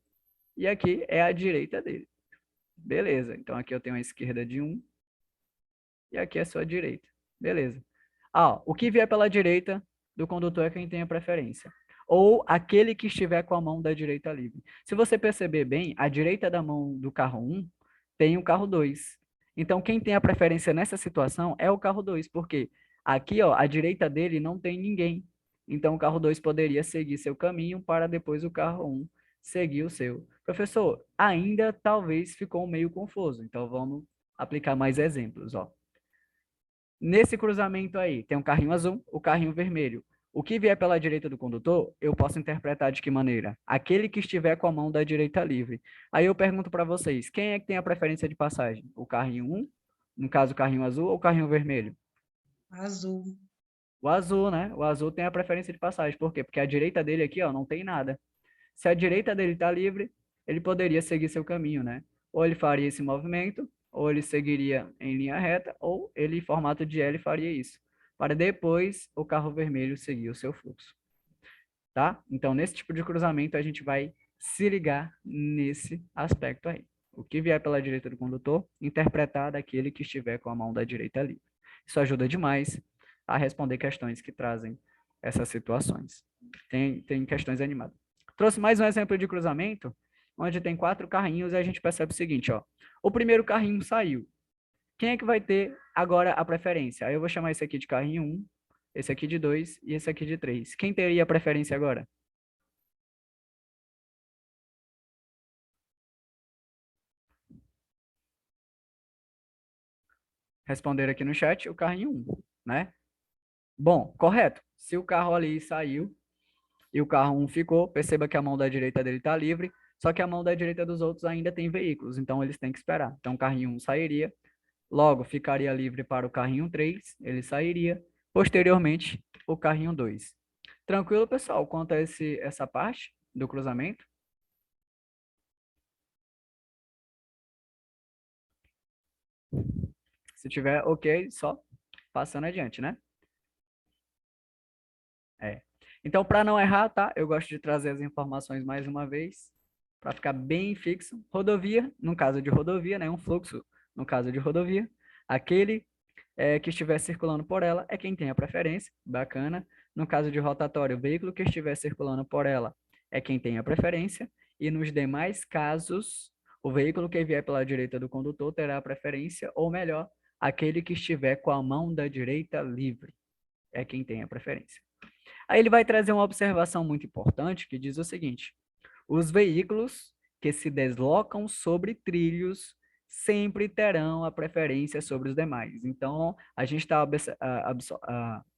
[SPEAKER 1] E aqui é a direita dele. Beleza. Então aqui eu tenho a esquerda de um. E aqui é a sua direita. Beleza. O que vier pela direita do condutor é quem tem a preferência. Ou aquele que estiver com a mão da direita livre. Se você perceber bem, a direita da mão do carro 1 tem o carro 2. Então, quem tem a preferência nessa situação é o carro 2, porque aqui, ó, à direita dele não tem ninguém. Então, o carro 2 poderia seguir seu caminho para depois o carro 1 seguir o seu. Professor, ainda talvez ficou meio confuso. Então, vamos aplicar mais exemplos, ó. Nesse cruzamento aí, tem um carrinho azul, o carrinho vermelho. O que vier pela direita do condutor, eu posso interpretar de que maneira? Aquele que estiver com a mão da direita livre. Aí eu pergunto para vocês, quem é que tem a preferência de passagem? O carrinho 1, no caso o carrinho azul, ou o carrinho vermelho?
[SPEAKER 2] Azul.
[SPEAKER 1] O azul, né? O azul tem a preferência de passagem. Por quê? Porque a direita dele aqui, ó, não tem nada. Se a direita dele está livre, ele poderia seguir seu caminho, né? Ou ele faria esse movimento, ou ele seguiria em linha reta, ou ele, em formato de L, faria isso, para depois o carro vermelho seguir o seu fluxo. Tá? Então, nesse tipo de cruzamento, a gente vai se ligar nesse aspecto aí. O que vier pela direita do condutor, interpretar daquele que estiver com a mão da direita livre. Isso ajuda demais a responder questões que trazem essas situações. Tem questões animadas. Trouxe mais um exemplo de cruzamento, onde tem 4 carrinhos e a gente percebe o seguinte, ó. O primeiro carrinho saiu. Quem é que vai ter agora a preferência? Aí eu vou chamar esse aqui de carrinho 1, esse aqui de 2 e esse aqui de 3. Quem teria a preferência agora? Responder aqui no chat, o carrinho 1, né? Bom, correto. Se o carro ali saiu e o carro 1 ficou, perceba que a mão da direita dele está livre, só que a mão da direita dos outros ainda tem veículos, então eles têm que esperar. Então o carrinho 1 sairia, logo ficaria livre para o carrinho 3, ele sairia, posteriormente o carrinho 2. Tranquilo, pessoal, quanto a essa parte do cruzamento? Se tiver ok, só passando adiante, né? Então, para não errar, tá? Eu gosto de trazer as informações mais uma vez, para ficar bem fixo. Rodovia, no caso de rodovia, né? Um fluxo, no caso de rodovia. Aquele que estiver circulando por ela é quem tem a preferência, bacana. No caso de rotatório, o veículo que estiver circulando por ela é quem tem a preferência. E nos demais casos, o veículo que vier pela direita do condutor terá a preferência, ou melhor, aquele que estiver com a mão da direita livre é quem tem a preferência. Aí ele vai trazer uma observação muito importante que diz o seguinte: os veículos que se deslocam sobre trilhos sempre terão a preferência sobre os demais. Então, a gente está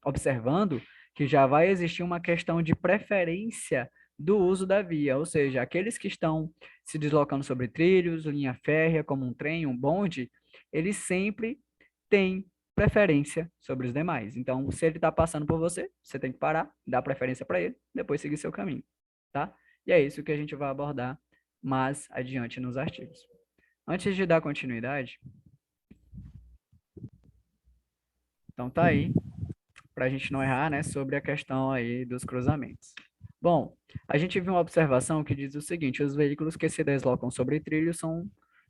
[SPEAKER 1] observando que já vai existir uma questão de preferência do uso da via, ou seja, aqueles que estão se deslocando sobre trilhos, linha férrea, como um trem, um bonde, eles sempre têm preferência sobre os demais. Então, se ele está passando por você, você tem que parar, dar preferência para ele, depois seguir seu caminho, tá? E é isso que a gente vai abordar mais adiante nos artigos. Antes de dar continuidade, então tá aí, para a gente não errar, né, sobre a questão aí dos cruzamentos. Bom, a gente viu uma observação que diz o seguinte: os veículos que se deslocam sobre trilhos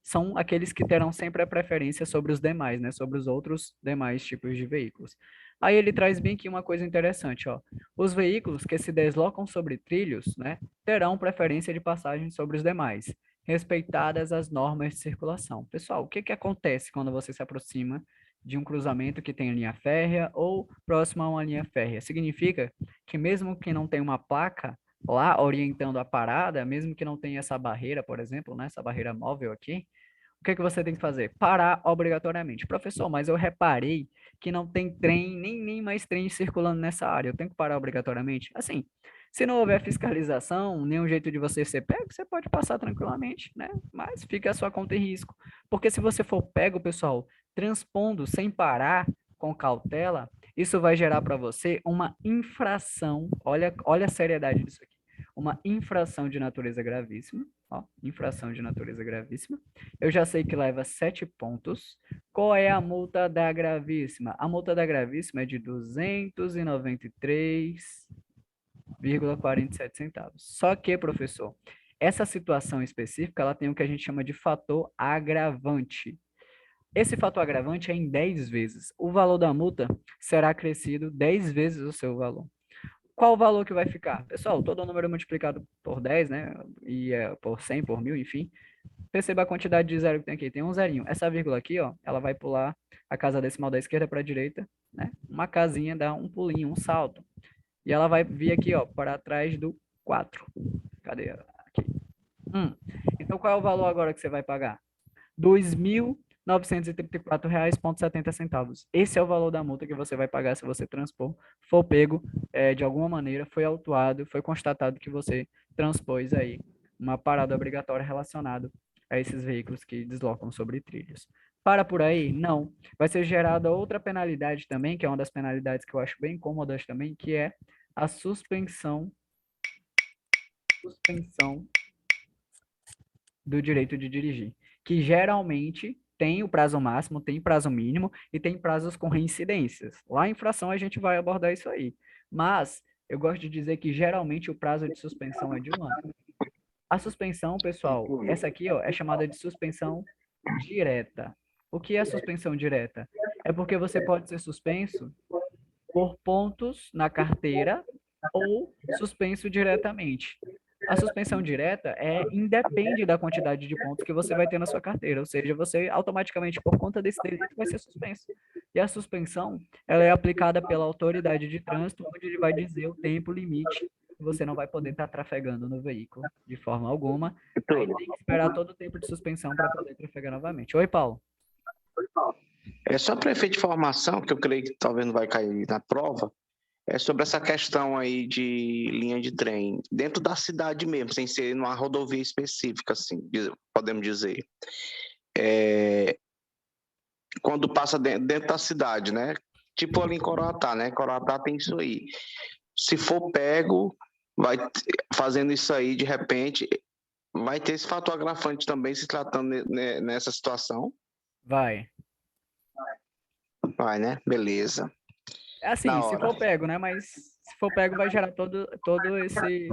[SPEAKER 1] são aqueles que terão sempre a preferência sobre os demais, né, sobre os outros demais tipos de veículos. Aí ele traz bem aqui uma coisa interessante, ó. Os veículos que se deslocam sobre trilhos, né, terão preferência de passagem sobre os demais, respeitadas as normas de circulação. Pessoal, o que acontece quando você se aproxima de um cruzamento que tem linha férrea ou próximo a uma linha férrea? Significa que mesmo que não tenha uma placa lá orientando a parada, mesmo que não tenha essa barreira, por exemplo, né, essa barreira móvel aqui, o que você tem que fazer? Parar obrigatoriamente. Professor, mas eu reparei que não tem trem, nem mais trem circulando nessa área. Eu tenho que parar obrigatoriamente? Assim, se não houver fiscalização, nenhum jeito de você ser pego, você pode passar tranquilamente, né? Mas fica a sua conta em risco. Porque se você for pego, pessoal, transpondo sem parar, com cautela, isso vai gerar para você uma infração. Olha a seriedade disso aqui. uma infração de natureza gravíssima. Ó, infração de natureza gravíssima. Eu já sei que leva 7 pontos. Qual é a multa da gravíssima? A multa da gravíssima é de 293,47 centavos. Só que, professor, essa situação específica, ela tem o que a gente chama de fator agravante. Esse fator agravante é em 10 vezes. O valor da multa será acrescido 10 vezes o seu valor. Qual o valor que vai ficar? Pessoal, todo número multiplicado por 10, né? E por 100, por 1000, enfim. Perceba a quantidade de zero que tem aqui. Tem um zerinho. Essa vírgula aqui, ó, ela vai pular a casa decimal da esquerda para a direita, né? Uma casinha dá um pulinho, um salto. E ela vai vir aqui, ó, para trás do 4. Cadê? Aqui. Então, qual é o valor agora que você vai pagar? R$ 2.934,70. Esse é o valor da multa que você vai pagar se você transpor, for pego de alguma maneira, foi autuado, foi constatado que você transpôs aí uma parada obrigatória relacionada a esses veículos que deslocam sobre trilhos. Para por aí? Não. Vai ser gerada outra penalidade também, que é uma das penalidades que eu acho bem incômodas também, que é a suspensão do direito de dirigir, que geralmente tem o prazo máximo, tem prazo mínimo e tem prazos com reincidências. Lá em infração a gente vai abordar isso aí. Mas eu gosto de dizer que geralmente o prazo de suspensão é de 1 ano. A suspensão, pessoal, essa aqui, ó, é chamada de suspensão direta. O que é suspensão direta? É porque você pode ser suspenso por pontos na carteira ou suspenso diretamente. A suspensão direta independe da quantidade de pontos que você vai ter na sua carteira, ou seja, você automaticamente, por conta desse delito, vai ser suspenso. E a suspensão, ela é aplicada pela autoridade de trânsito, onde ele vai dizer o tempo limite que você não vai poder estar trafegando no veículo de forma alguma. Aí tem que esperar todo o tempo de suspensão para poder trafegar novamente. Oi, Paulo.
[SPEAKER 4] É só para efeito de informação, que eu creio que talvez não vai cair na prova, é sobre essa questão aí de linha de trem, dentro da cidade mesmo, sem ser numa rodovia específica, assim, podemos dizer. Quando passa dentro da cidade, né? Tipo ali em Coroatá, né? Coroatá tem isso aí. Se for pego, vai fazendo isso aí, de repente, vai ter esse fator agravante também se tratando nessa situação?
[SPEAKER 1] Vai.
[SPEAKER 4] Vai, né? Beleza.
[SPEAKER 1] É assim, se for pego, né? Mas se for pego, vai gerar todo esses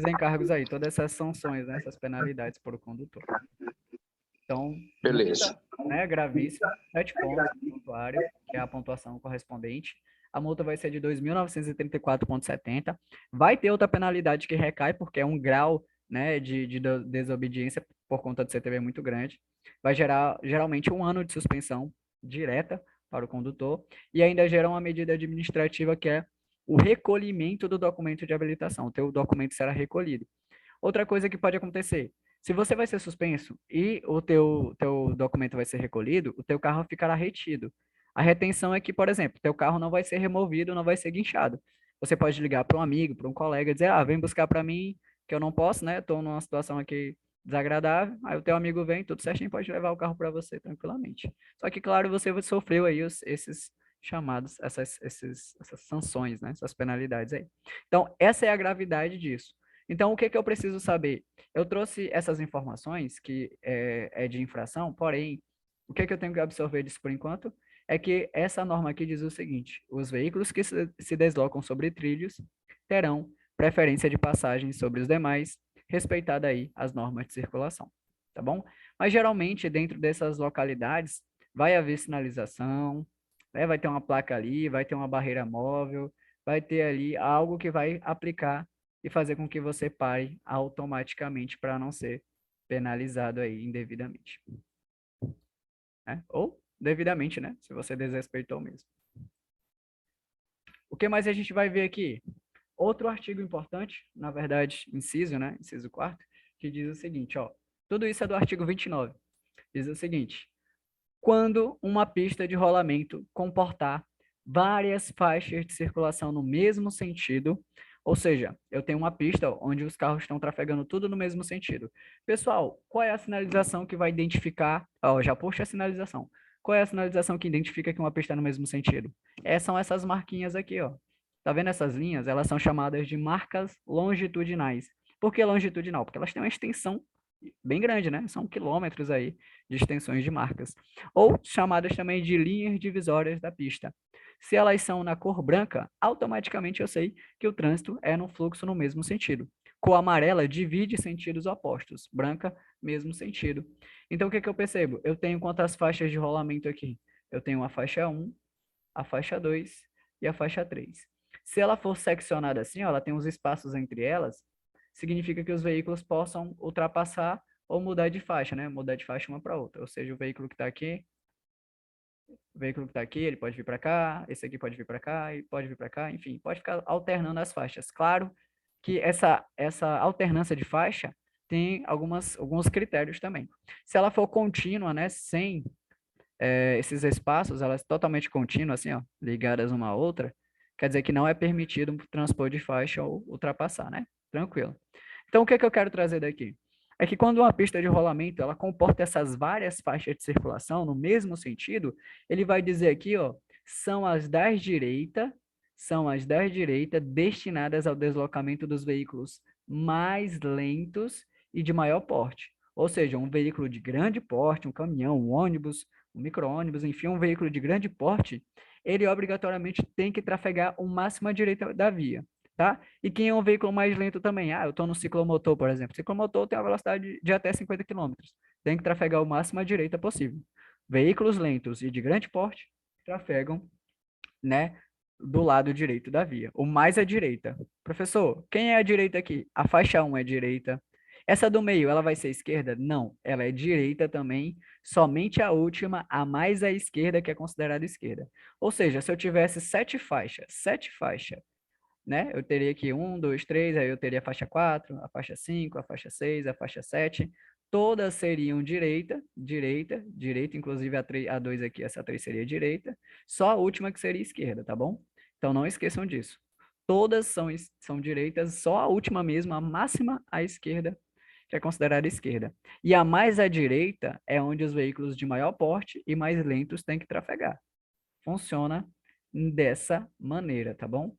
[SPEAKER 1] encargos aí, todas essas sanções, né? Essas penalidades por o condutor. Então,
[SPEAKER 4] beleza.
[SPEAKER 1] Multa, né? Gravíssima, 7 pontos no pontuário, que é a pontuação correspondente. A multa vai ser de 2.934,70. Vai ter outra penalidade que recai, porque é um grau, né, de desobediência por conta do CTB muito grande. Vai gerar, geralmente, 1 ano de suspensão direta para o condutor, e ainda gera uma medida administrativa que é o recolhimento do documento de habilitação. O teu documento será recolhido. Outra coisa que pode acontecer, se você vai ser suspenso e o teu documento vai ser recolhido, o teu carro ficará retido. A retenção é que, por exemplo, teu carro não vai ser removido, não vai ser guinchado. Você pode ligar para um amigo, para um colega, dizer, vem buscar para mim, que eu não posso, né? Estou numa situação aqui desagradável, aí o teu amigo vem, tudo certinho, pode levar o carro para você tranquilamente. Só que, claro, você sofreu aí esses chamados, essas sanções, né? Essas penalidades aí. Então, essa é a gravidade disso. Então, o que eu preciso saber? Eu trouxe essas informações, que é de infração, porém, o que eu tenho que absorver disso por enquanto? É que essa norma aqui diz o seguinte: os veículos que se deslocam sobre trilhos terão preferência de passagem sobre os demais, respeitada aí as normas de circulação, tá bom? Mas geralmente dentro dessas localidades vai haver sinalização, né? Vai ter uma placa ali, vai ter uma barreira móvel, vai ter ali algo que vai aplicar e fazer com que você pare automaticamente para não ser penalizado aí indevidamente, né? Ou devidamente, né? Se você desrespeitou mesmo. O que mais a gente vai ver aqui? Outro artigo importante, na verdade, inciso, né? Inciso 4º, que diz o seguinte, ó. Tudo isso é do artigo 29. Diz o seguinte: quando uma pista de rolamento comportar várias faixas de circulação no mesmo sentido, ou seja, eu tenho uma pista onde os carros estão trafegando tudo no mesmo sentido. Pessoal, qual é a sinalização que vai identificar? Ó, já puxa a sinalização. Qual é a sinalização que identifica que uma pista está no mesmo sentido? São essas marquinhas aqui, ó. Tá vendo essas linhas? Elas são chamadas de marcas longitudinais. Por que longitudinal? Porque elas têm uma extensão bem grande, né? São quilômetros aí de extensões de marcas. Ou chamadas também de linhas divisórias da pista. Se elas são na cor branca, automaticamente eu sei que o trânsito é no fluxo no mesmo sentido. Cor amarela divide sentidos opostos. Branca, mesmo sentido. Então, o que eu percebo? Eu tenho quantas faixas de rolamento aqui? Eu tenho a faixa 1, a faixa 2 e a faixa 3. Se ela for seccionada assim, ó, ela tem uns espaços entre elas, significa que os veículos possam ultrapassar ou mudar de faixa, né? Mudar de faixa uma para outra. Ou seja, o veículo que está aqui, ele pode vir para cá, esse aqui pode vir para cá, e pode vir para cá, enfim, pode ficar alternando as faixas. Claro que essa alternância de faixa tem alguns critérios também. Se ela for contínua, né, sem esses espaços, elas totalmente contínuas, assim, ó, ligadas uma à outra, quer dizer que não é permitido transpor de faixa ou ultrapassar, né? Tranquilo. Então, o que eu quero trazer daqui? É que quando uma pista de rolamento, ela comporta essas várias faixas de circulação no mesmo sentido, ele vai dizer aqui, ó, são as das direita destinadas ao deslocamento dos veículos mais lentos e de maior porte. Ou seja, um veículo de grande porte, um caminhão, um ônibus, um micro-ônibus, enfim, um veículo de grande porte, ele obrigatoriamente tem que trafegar o máximo à direita da via, tá? E quem é um veículo mais lento também? Ah, eu estou no ciclomotor, por exemplo. Ciclomotor tem uma velocidade de até 50 km. Tem que trafegar o máximo à direita possível. Veículos lentos e de grande porte trafegam, né, do lado direito da via, o mais à direita. Professor, quem é a direita aqui? A faixa 1 é direita. Essa do meio, ela vai ser esquerda? Não, ela é direita também, somente a última, a mais à esquerda, que é considerada esquerda. Ou seja, se eu tivesse 7 faixas, né? Eu teria aqui 1, 2, 3, aí eu teria a faixa 4, a faixa 5, a faixa 6, a faixa 7. Todas seriam direita, inclusive a 2 aqui, essa 3 seria direita. Só a última que seria esquerda, tá bom? Então não esqueçam disso. Todas são direitas, só a última mesmo, a máxima à esquerda, que é considerada esquerda. E a mais à direita é onde os veículos de maior porte e mais lentos têm que trafegar. Funciona dessa maneira, tá bom?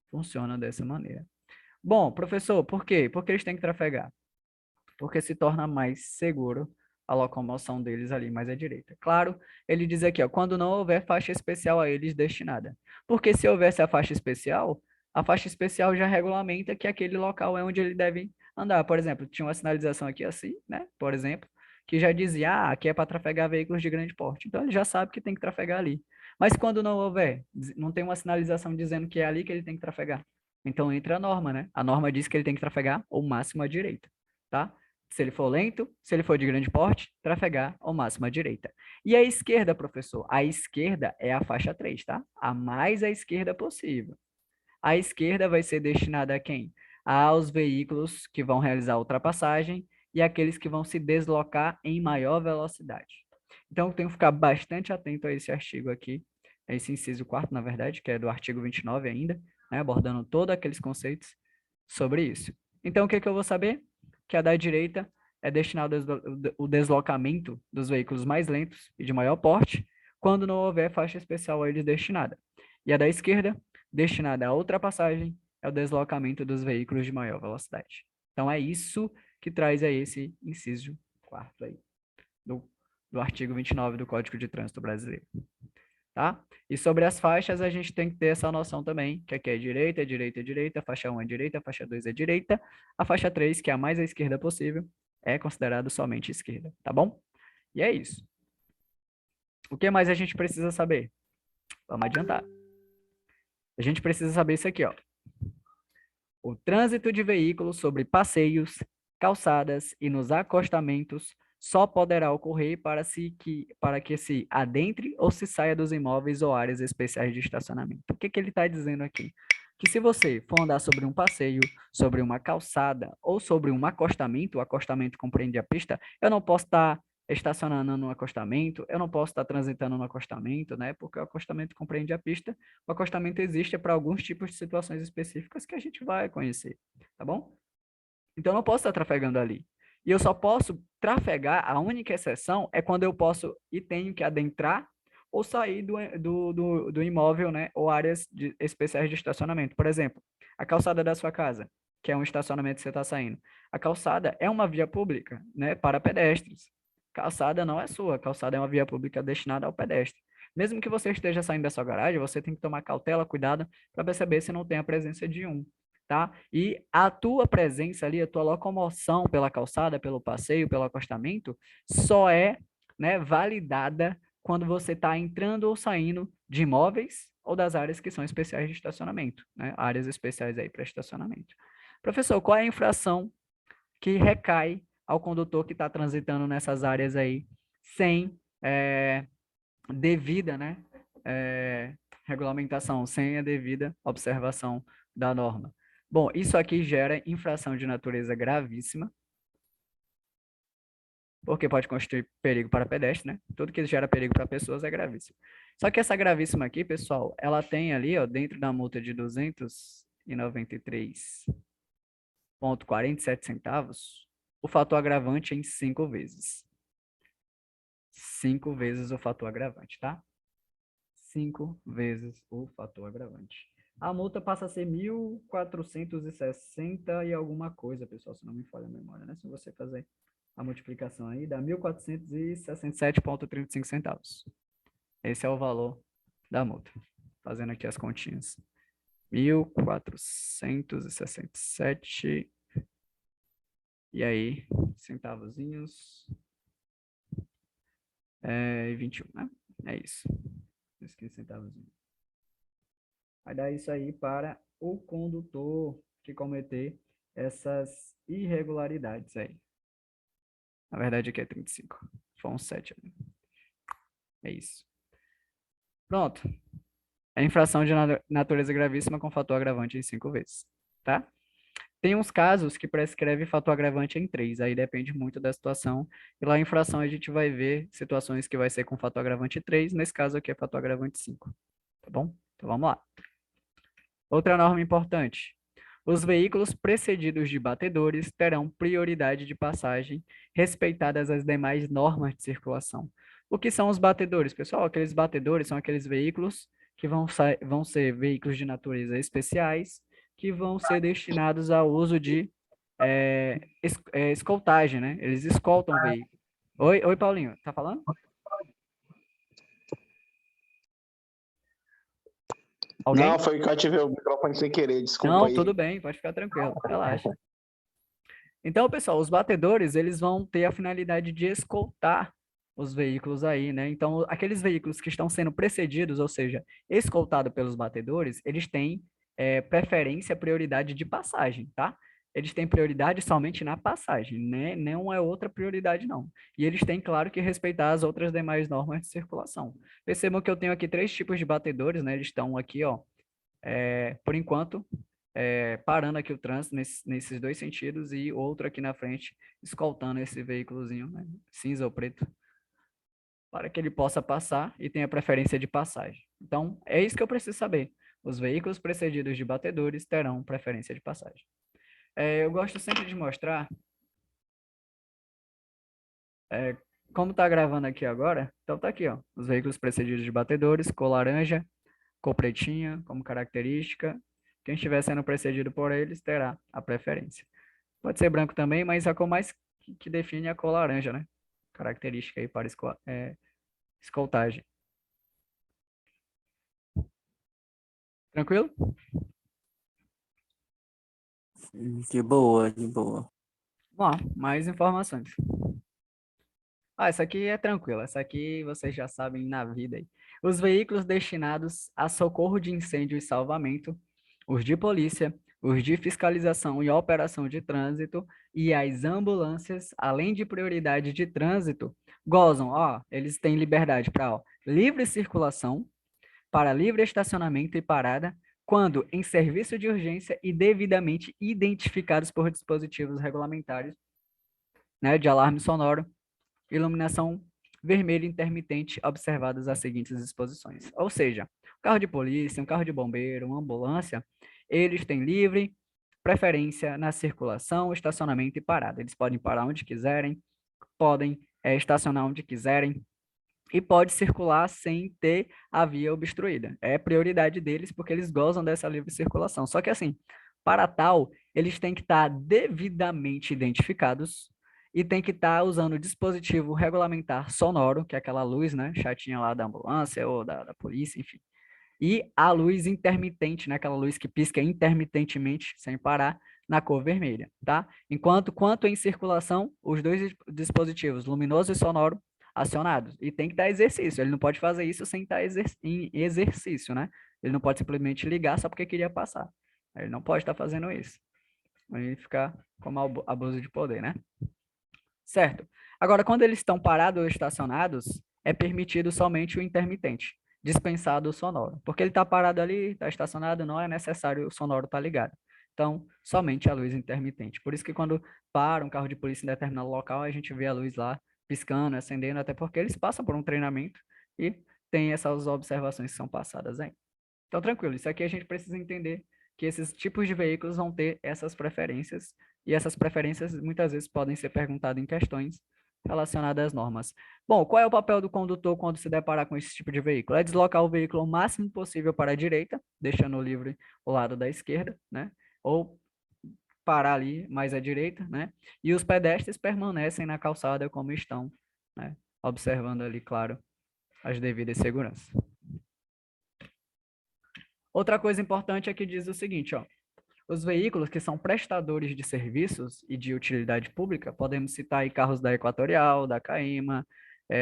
[SPEAKER 1] Funciona dessa maneira. Bom, professor, por quê? Porque eles têm que trafegar. Porque se torna mais seguro a locomoção deles ali mais à direita. Claro, ele diz aqui, ó, quando não houver faixa especial a eles destinada. Porque se houvesse a faixa especial já regulamenta que aquele local é onde ele deve andar. Por exemplo, tinha uma sinalização aqui assim, né? Por exemplo, que já dizia, ah, aqui é para trafegar veículos de grande porte. Então, ele já sabe que tem que trafegar ali. Mas quando não houver, não tem uma sinalização dizendo que é ali que ele tem que trafegar. Então, entra a norma, né? A norma diz que ele tem que trafegar o máximo à direita, tá? Se ele for lento, se ele for de grande porte, trafegar ao máximo à direita. E a esquerda, professor? A esquerda é a faixa 3, tá? A mais à esquerda possível. A esquerda vai ser destinada a quem? Aos veículos que vão realizar a ultrapassagem e aqueles que vão se deslocar em maior velocidade. Então, eu tenho que ficar bastante atento a esse artigo aqui, a esse inciso 4º, na verdade, que é do artigo 29 ainda, né, abordando todos aqueles conceitos sobre isso. Então, o que eu vou saber? Que a da direita é destinada ao deslocamento dos veículos mais lentos e de maior porte, quando não houver faixa especial a eles destinada. E a da esquerda, destinada à ultrapassagem, é o deslocamento dos veículos de maior velocidade. Então, é isso que traz aí esse inciso 4º aí, do artigo 29 do Código de Trânsito Brasileiro. Tá? E sobre as faixas, a gente tem que ter essa noção também, que aqui é direita, a faixa 1 é direita, a faixa 2 é direita, a faixa 3, que é a mais à esquerda possível, é considerado somente esquerda, tá bom? E é isso. O que mais a gente precisa saber? Vamos adiantar. A gente precisa saber isso aqui, ó. O trânsito de veículos sobre passeios, calçadas e nos acostamentos só poderá ocorrer para que se adentre ou se saia dos imóveis ou áreas especiais de estacionamento. O que ele está dizendo aqui? Que se você for andar sobre um passeio, sobre uma calçada ou sobre um acostamento, o acostamento compreende a pista, eu não posso estar estacionando no acostamento, eu não posso estar transitando no acostamento, né? Porque o acostamento compreende a pista, o acostamento existe para alguns tipos de situações específicas que a gente vai conhecer, tá bom? Então, eu não posso estar trafegando ali. E eu só posso trafegar, a única exceção é quando eu posso e tenho que adentrar ou sair do imóvel, né, ou áreas especiais de estacionamento. Por exemplo, a calçada da sua casa, que é um estacionamento que você está saindo. A calçada é uma via pública, né, para pedestres. Calçada não é sua, calçada é uma via pública destinada ao pedestre. Mesmo que você esteja saindo da sua garagem, você tem que tomar cautela, cuidado, para perceber se não tem a presença de um, tá? E a tua presença ali, a tua locomoção pela calçada, pelo passeio, pelo acostamento, só é, né, validada quando você está entrando ou saindo de imóveis ou das áreas que são especiais de estacionamento, né? Áreas especiais aí para estacionamento. Professor, qual é a infração que recai ao condutor que está transitando nessas áreas aí sem devida, né, regulamentação, sem a devida observação da norma? Bom, isso aqui gera infração de natureza gravíssima, porque pode constituir perigo para pedestre, né? Tudo que gera perigo para pessoas é gravíssimo. Só que essa gravíssima aqui, pessoal, ela tem ali, ó, dentro da multa de 293,47 centavos, o fator agravante em 5 vezes. 5 vezes o fator agravante, tá? 5 vezes o fator agravante. A multa passa a ser 1.460 e alguma coisa, pessoal, se não me falha a memória, né? Se você fazer a multiplicação aí, dá 1.467,35 centavos. Esse é o valor da multa. Fazendo aqui as continhas. 1.467 e aí, centavozinhos. E 21, né? É isso. 15 centavos. Vai dar isso aí para o condutor que cometer essas irregularidades aí. Na verdade, aqui é 35. Foi um 7 ali. É isso. Pronto. É infração de natureza gravíssima com fator agravante em 5 vezes. Tá? Tem uns casos que prescreve fator agravante em 3. Aí depende muito da situação. E lá em infração a gente vai ver situações que vai ser com fator agravante 3. Nesse caso aqui é fator agravante 5. Tá bom? Então vamos lá. Outra norma importante. Os veículos precedidos de batedores terão prioridade de passagem, respeitadas as demais normas de circulação. O que são os batedores, pessoal? Aqueles batedores são aqueles veículos que vão ser veículos de natureza especiais, que vão ser destinados ao uso de escoltagem, né? Eles escoltam o veículo. Oi, Paulinho, tá falando? Alguém?
[SPEAKER 4] Não, foi que eu ativei o microfone sem querer, desculpa
[SPEAKER 1] Não,
[SPEAKER 4] aí.
[SPEAKER 1] tudo bem, pode ficar tranquilo, relaxa. Então, pessoal, os batedores, eles vão ter a finalidade de escoltar os veículos aí, né? Então, aqueles veículos que estão sendo precedidos, ou seja, escoltados pelos batedores, eles têm preferência, prioridade de passagem, tá? Eles têm prioridade somente na passagem, né? Não é outra prioridade, não. E eles têm, claro, que respeitar as outras demais normas de circulação. Percebam que eu tenho aqui 3 tipos de batedores, né? Eles estão aqui, ó, por enquanto, parando aqui o trânsito nesses 2 sentidos e outro aqui na frente, escoltando esse veículozinho, né, cinza ou preto, para que ele possa passar e tenha preferência de passagem. Então, é isso que eu preciso saber. Os veículos precedidos de batedores terão preferência de passagem. Eu gosto sempre de mostrar, como está gravando aqui agora, então está aqui, ó, os veículos precedidos de batedores, cor laranja, cor pretinha como característica. Quem estiver sendo precedido por eles terá a preferência. Pode ser branco também, mas a cor mais que define é a cor laranja, né? Característica aí para escoltagem. Tranquilo?
[SPEAKER 3] De boa, de boa.
[SPEAKER 1] Vamos lá, mais informações. Essa aqui é tranquila, essa aqui vocês já sabem na vida aí. Os veículos destinados a socorro de incêndio e salvamento, os de polícia, os de fiscalização e operação de trânsito e as ambulâncias, além de prioridade de trânsito, gozam, ó, eles têm liberdade para livre circulação, para livre estacionamento e parada, quando em serviço de urgência e devidamente identificados por dispositivos regulamentares, né, de alarme sonoro, iluminação vermelha intermitente, observadas as seguintes disposições. Ou seja, um carro de polícia, um carro de bombeiro, uma ambulância, eles têm livre preferência na circulação, estacionamento e parada. Eles podem parar onde quiserem, podem estacionar onde quiserem, e pode circular sem ter a via obstruída. É prioridade deles porque eles gozam dessa livre circulação. Só que assim, para tal, eles têm que estar devidamente identificados e tem que estar usando o dispositivo regulamentar sonoro, que é aquela luz, né, chatinha lá da ambulância ou da polícia, enfim. E a luz intermitente, né, aquela luz que pisca intermitentemente, sem parar, na cor vermelha, tá? Quanto em circulação, os dois dispositivos, luminoso e sonoro, acionados. E tem que dar exercício. Ele não pode fazer isso sem estar em exercício, né? Ele não pode simplesmente ligar só porque queria passar. Ele não pode estar fazendo isso. Aí fica como abuso de poder, né? Certo. Agora, quando eles estão parados ou estacionados, é permitido somente o intermitente, dispensado o sonoro. Porque ele está parado ali, está estacionado, não é necessário o sonoro estar ligado. Então, somente a luz intermitente. Por isso que quando para um carro de polícia em determinado local, a gente vê a luz lá piscando, acendendo, até porque eles passam por um treinamento e tem essas observações que são passadas aí. Então, tranquilo, isso aqui a gente precisa entender que esses tipos de veículos vão ter essas preferências, e essas preferências muitas vezes podem ser perguntadas em questões relacionadas às normas. Bom, qual é o papel do condutor quando se deparar com esse tipo de veículo? É deslocar o veículo o máximo possível para a direita, deixando livre o lado da esquerda, né? Ou parar ali mais à direita, né? E os pedestres permanecem na calçada como estão, né? Observando ali, claro, as devidas seguranças. Outra coisa importante é que diz o seguinte, ó. Os veículos que são prestadores de serviços e de utilidade pública, podemos citar aí carros da Equatorial, da Caima,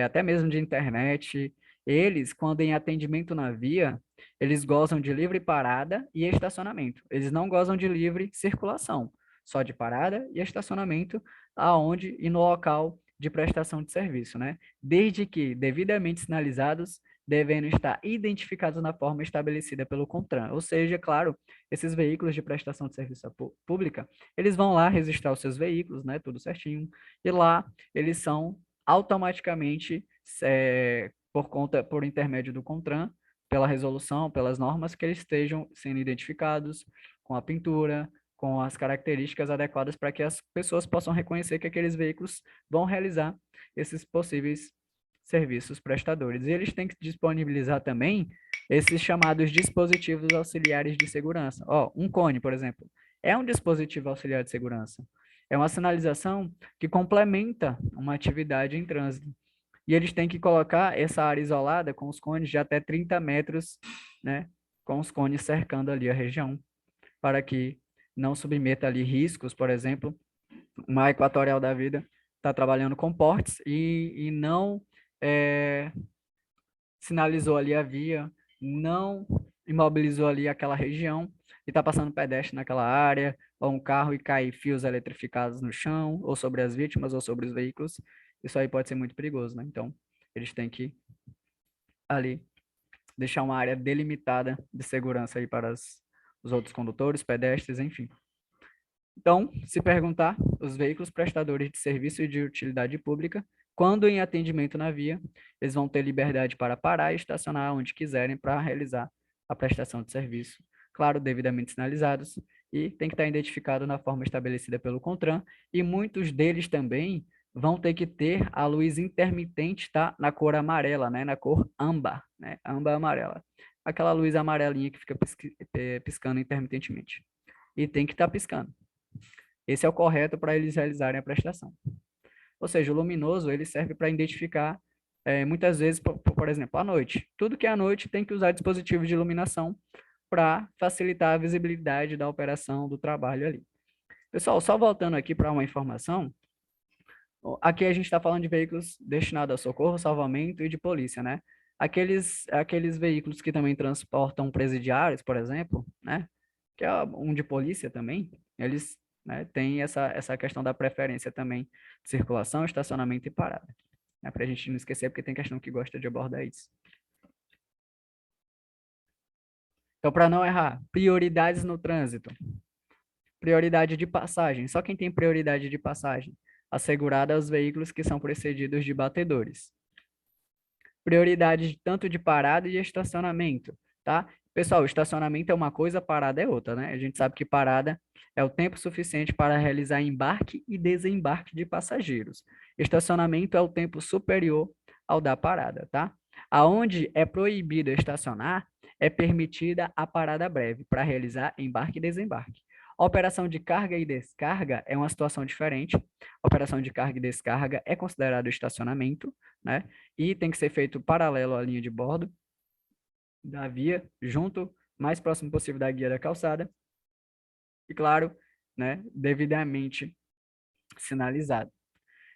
[SPEAKER 1] até mesmo de internet. Eles, quando em atendimento na via, eles gozam de livre parada e estacionamento. Eles não gozam de livre circulação, só de parada e estacionamento aonde e no local de prestação de serviço, né? Desde que devidamente sinalizados, devendo estar identificados na forma estabelecida pelo CONTRAN. Ou seja, claro, esses veículos de prestação de serviço pública, eles vão lá registrar os seus veículos, né, tudo certinho, e lá eles são automaticamente, por intermédio do CONTRAN, pela resolução, pelas normas, que eles estejam sendo identificados com a pintura, com as características adequadas para que as pessoas possam reconhecer que aqueles veículos vão realizar esses possíveis serviços prestadores. E eles têm que disponibilizar também esses chamados dispositivos auxiliares de segurança. Ó, um cone, por exemplo, é um dispositivo auxiliar de segurança. É uma sinalização que complementa uma atividade em trânsito. E eles têm que colocar essa área isolada com os cones de até 30 metros, né, com os cones cercando ali a região, para que não submeta ali riscos, por exemplo, uma Equatorial da vida está trabalhando com portes e não sinalizou ali a via, não imobilizou ali aquela região e está passando pedestre naquela área, ou um carro e cai fios eletrificados no chão, ou sobre as vítimas, ou sobre os veículos. Isso aí pode ser muito perigoso, né? Então, eles têm que ali deixar uma área delimitada de segurança aí para os outros condutores, pedestres, enfim. Então, se perguntar, os veículos prestadores de serviço de utilidade pública, quando em atendimento na via, eles vão ter liberdade para parar e estacionar onde quiserem para realizar a prestação de serviço. Claro, devidamente sinalizados, e tem que estar identificado na forma estabelecida pelo CONTRAN, e muitos deles também vão ter que ter a luz intermitente, tá? Na cor amarela, né? Na cor âmbar, né? Âmbar amarela. Aquela luz amarelinha que fica piscando intermitentemente. E tem que estar piscando. Esse é o correto para eles realizarem a prestação. Ou seja, o luminoso ele serve para identificar, muitas vezes, por exemplo, à noite. Tudo que é à noite tem que usar dispositivos de iluminação para facilitar a visibilidade da operação do trabalho ali. Pessoal, só voltando aqui para uma informação, aqui a gente está falando de veículos destinados a socorro, salvamento e de polícia, né? Aqueles veículos que também transportam presidiários, por exemplo, né? Que é um de polícia também, eles, né, têm essa questão da preferência também de circulação, estacionamento e parada. Né? Para a gente não esquecer, porque tem questão que gosta de abordar isso. Então, para não errar, prioridades no trânsito. Prioridade de passagem. Só quem tem prioridade de passagem assegurada aos veículos que são precedidos de batedores. Prioridade tanto de parada e de estacionamento, tá? Pessoal, estacionamento é uma coisa, parada é outra, né? A gente sabe que parada é o tempo suficiente para realizar embarque e desembarque de passageiros. Estacionamento é o tempo superior ao da parada, tá? Aonde é proibido estacionar, é permitida a parada breve para realizar embarque e desembarque. A operação de carga e descarga é uma situação diferente. A operação de carga e descarga é considerado estacionamento, né? E tem que ser feito paralelo à linha de bordo da via, junto, mais próximo possível da guia da calçada. E claro, né, devidamente sinalizado.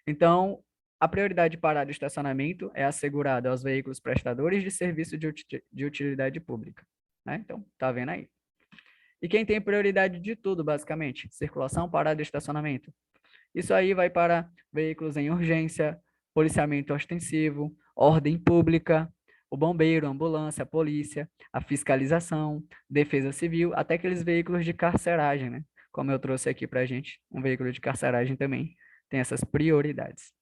[SPEAKER 1] Então, a prioridade de parada e estacionamento é assegurada aos veículos prestadores de serviço de utilidade pública, né? Então, tá vendo aí. E quem tem prioridade de tudo, basicamente? Circulação, parada e estacionamento. Isso aí vai para veículos em urgência, policiamento ostensivo, ordem pública, o bombeiro, a ambulância, a polícia, a fiscalização, defesa civil, até aqueles veículos de carceragem, né? Como eu trouxe aqui para a gente, um veículo de carceragem também tem essas prioridades.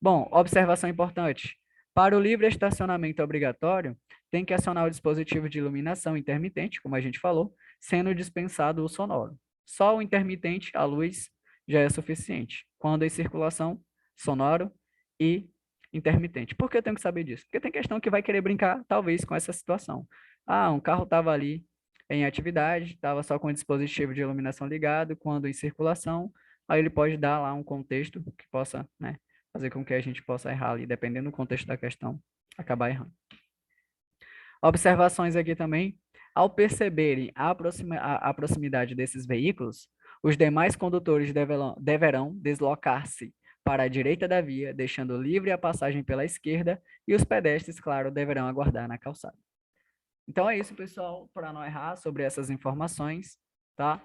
[SPEAKER 1] Bom, observação importante. Para o livre estacionamento obrigatório, tem que acionar o dispositivo de iluminação intermitente, como a gente falou, sendo dispensado o sonoro. Só o intermitente, a luz, já é suficiente. Quando em circulação, sonoro e intermitente. Por que eu tenho que saber disso? Porque tem questão que vai querer brincar, talvez, com essa situação. Ah, um carro estava ali em atividade, estava só com o dispositivo de iluminação ligado, quando em circulação, aí ele pode dar lá um contexto que possa, né, fazer com que a gente possa errar ali, dependendo do contexto da questão, acabar errando. Observações aqui também. Ao perceberem a proximidade desses veículos, os demais condutores deverão deslocar-se para a direita da via, deixando livre a passagem pela esquerda, e os pedestres, claro, deverão aguardar na calçada. Então é isso, pessoal, para não errar sobre essas informações, tá?